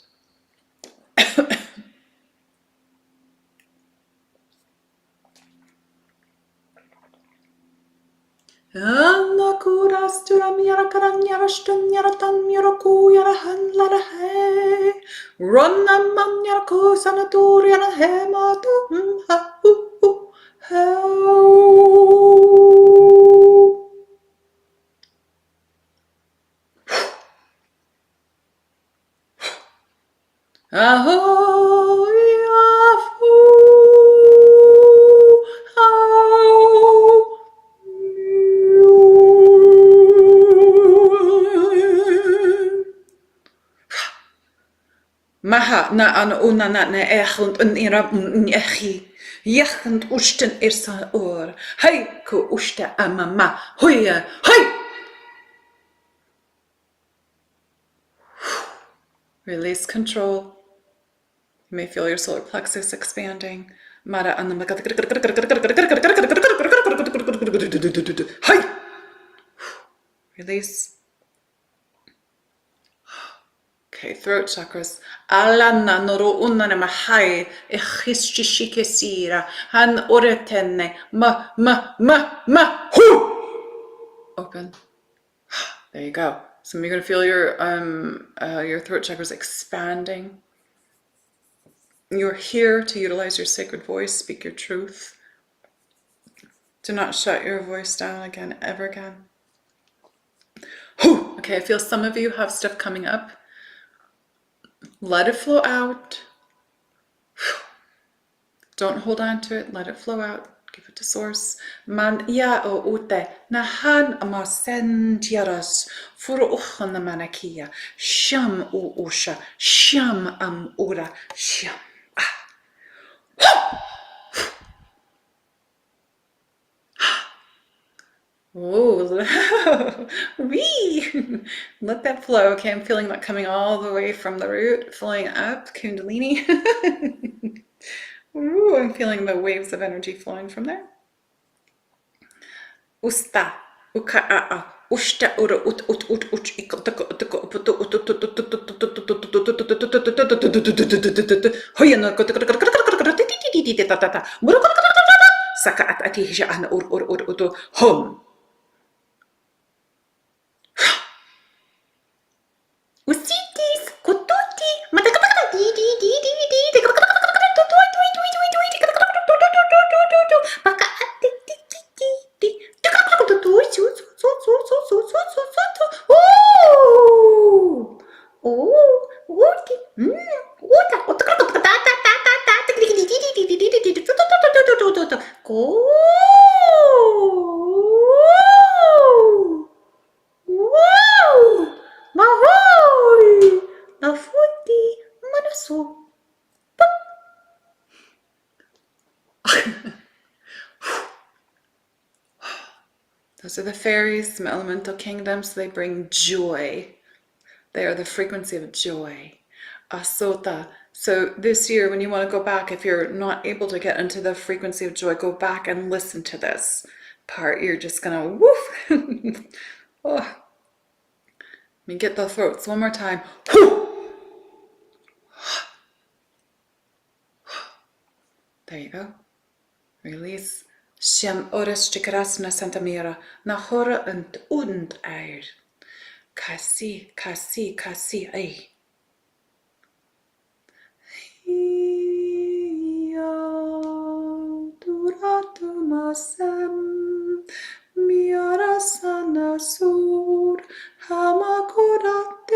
Maha na an una na ne echund un ira echi. Yechund usten irsa or. Hey ko uste amama. Hoya. Hey! Release control. You may feel your solar plexus expanding. Mara an Hey! Release. Okay, throat chakras. Alana noro unana mahai echishishike sira han oretenne ma hu. Open. There you go. So you're gonna feel your throat chakras expanding. You're here to utilize your sacred voice, speak your truth. Do not shut your voice down again, ever again. Okay, I feel some of you have stuff coming up. Let it flow out. Don't hold on to it. Let it flow out. Give it to source. Man ya o ute na han ama sentiaras furu uchan na manakia sham o usha sham ura sham. Oh, wee! Let that flow. Okay, I'm feeling that coming all the way from the root, flowing up, Kundalini. Ooh, I'm feeling the waves of energy flowing from there. Usta, uka ushta ura ut saka at atihisha ana home. Usitis, kututi, Those are the fairies, some elemental kingdoms. They bring joy. They are the frequency of joy. Asota. So this year, when you want to go back, if you're not able to get into the frequency of joy, go back and listen to this part. You're just gonna woof. Oh. Let me get the throats one more time. There you go. Release. Sham oras chikarasna santamira nahora und air. Kasi, ay. Duratumasem miarasana sur hamakoratem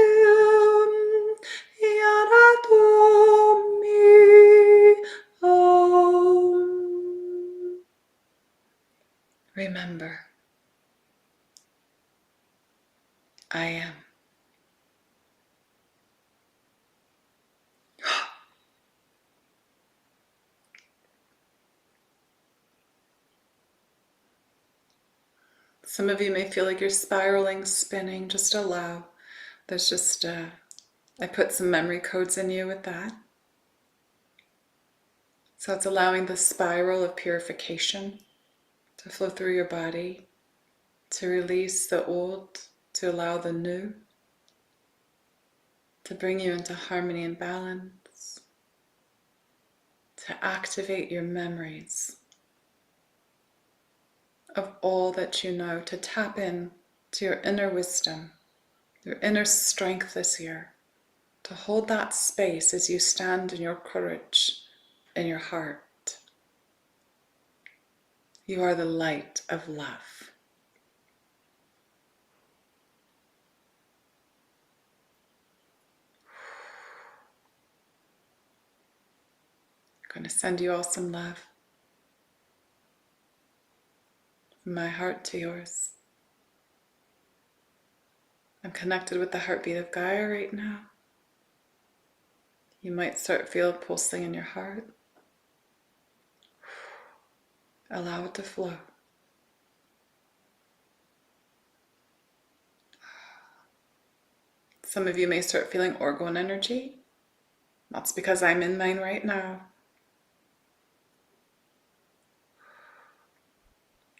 yaratomi. Remember, I am. Some of you may feel like you're spiraling, spinning. Just allow. There's just, I put some memory codes in you with that. So it's allowing the spiral of purification to flow through your body, to release the old, to allow the new, to bring you into harmony and balance, to activate your memories of all that you know, to tap in to your inner wisdom, your inner strength this year, to hold that space as you stand in your courage, in your heart. You are the light of love. I'm going to send you all some love. From my heart to yours. I'm connected with the heartbeat of Gaia right now. You might start feel pulsing in your heart. Allow it to flow. Some of you may start feeling orgone energy. That's because I'm in mine right now.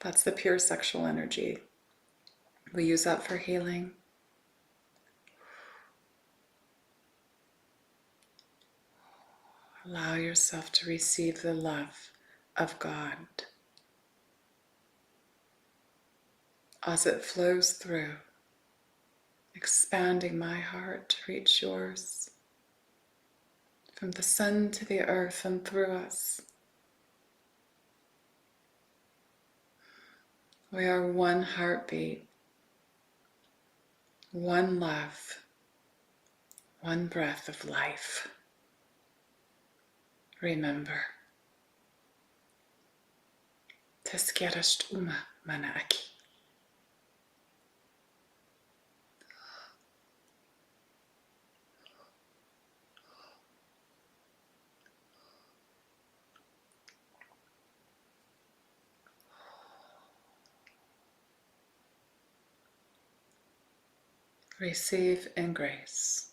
That's the pure sexual energy. We use that for healing. Allow yourself to receive the love of God as it flows through, expanding my heart to reach yours, from the sun to the earth and through us. We are one heartbeat, one love, one breath of life. Remember, Teskerast uma mana aki. Receive in grace.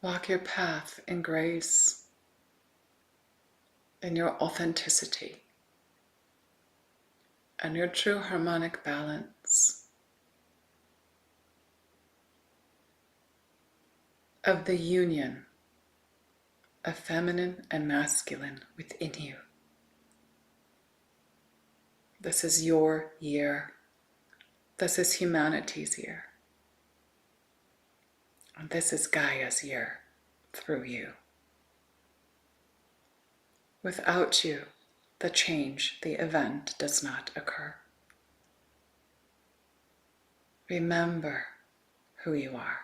Walk your path in grace, in your authenticity, and your true harmonic balance of the union of feminine and masculine within you. This is your year. This is humanity's year. And this is Gaia's year through you. Without you, the change, the event does not occur. Remember who you are,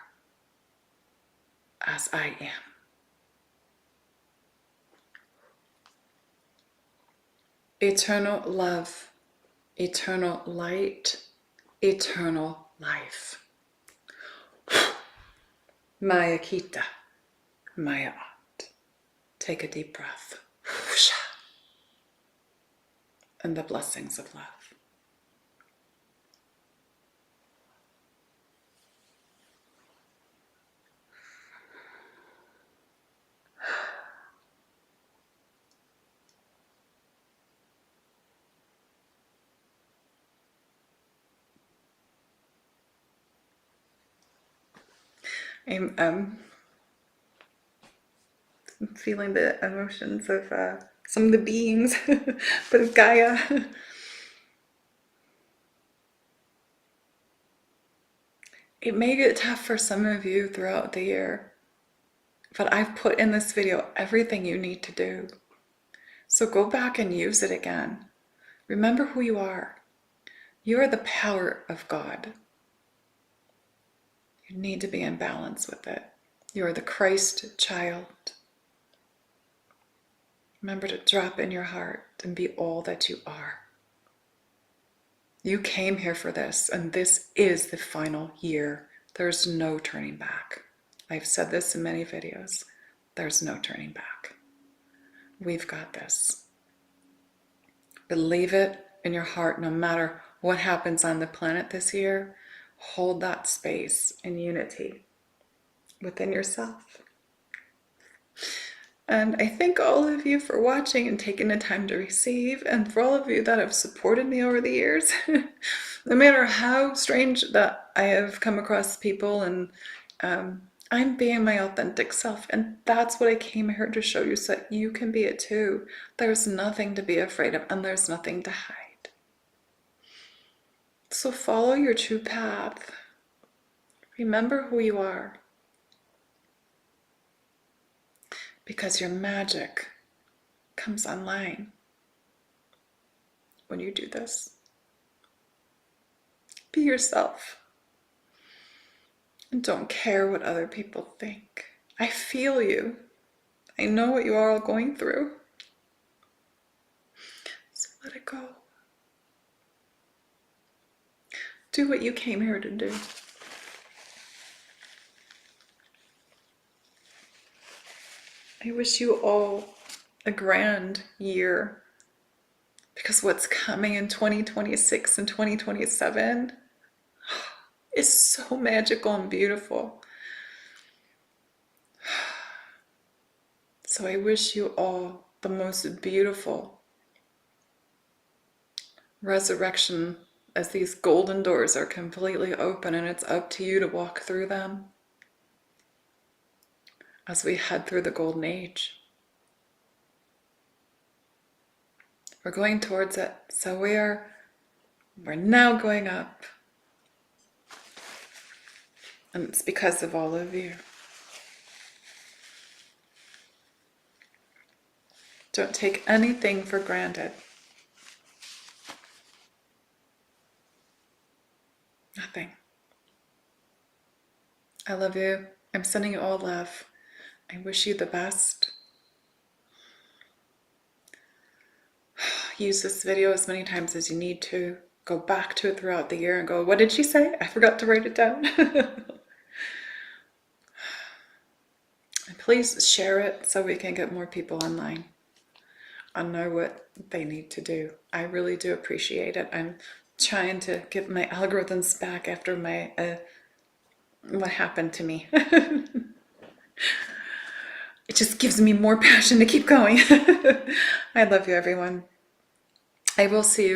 as I am. Eternal love, eternal light, eternal life. Maya Kita, Maya At. Take a deep breath. And the blessings of love. I'm feeling the emotions of some of the beings, but of Gaia. It may get tough for some of you throughout the year, but I've put in this video everything you need to do. So go back and use it again. Remember who you are. You are the power of God. You need to be in balance with it. You are the Christ child. Remember to drop in your heart and be all that you are. You came here for this, and this is the final year. There's no turning back. I've said this in many videos. There's no turning back. We've got this. Believe it in your heart, no matter what happens on the planet this year. Hold that space in unity within yourself. And I thank all of you for watching and taking the time to receive, and for all of you that have supported me over the years. No matter how strange that I have come across people, and I'm being my authentic self, and that's what I came here to show you, so that you can be it too. There's nothing to be afraid of, and there's nothing to hide. So follow your true path. Remember who you are. Because your magic comes online when you do this. Be yourself. And don't care what other people think. I feel you. I know what you are all going through. So let it go. Do what you came here to do. I wish you all a grand year, because what's coming in 2026 and 2027 is so magical and beautiful. So I wish you all the most beautiful resurrection, as these golden doors are completely open, and it's up to you to walk through them as we head through the golden age. We're going towards it, so we're now going up. And it's because of all of you. Don't take anything for granted. Nothing. I love you. I'm sending you all love. I wish you the best. use this video as many times as you need to. Go back to it throughout the year and go, what did she say? I forgot to write it down. And please share it so we can get more people online and know what they need to do. I really do appreciate it. I'm trying to get my algorithms back after my what happened to me. It just gives me more passion to keep going. I love you, everyone. I will see you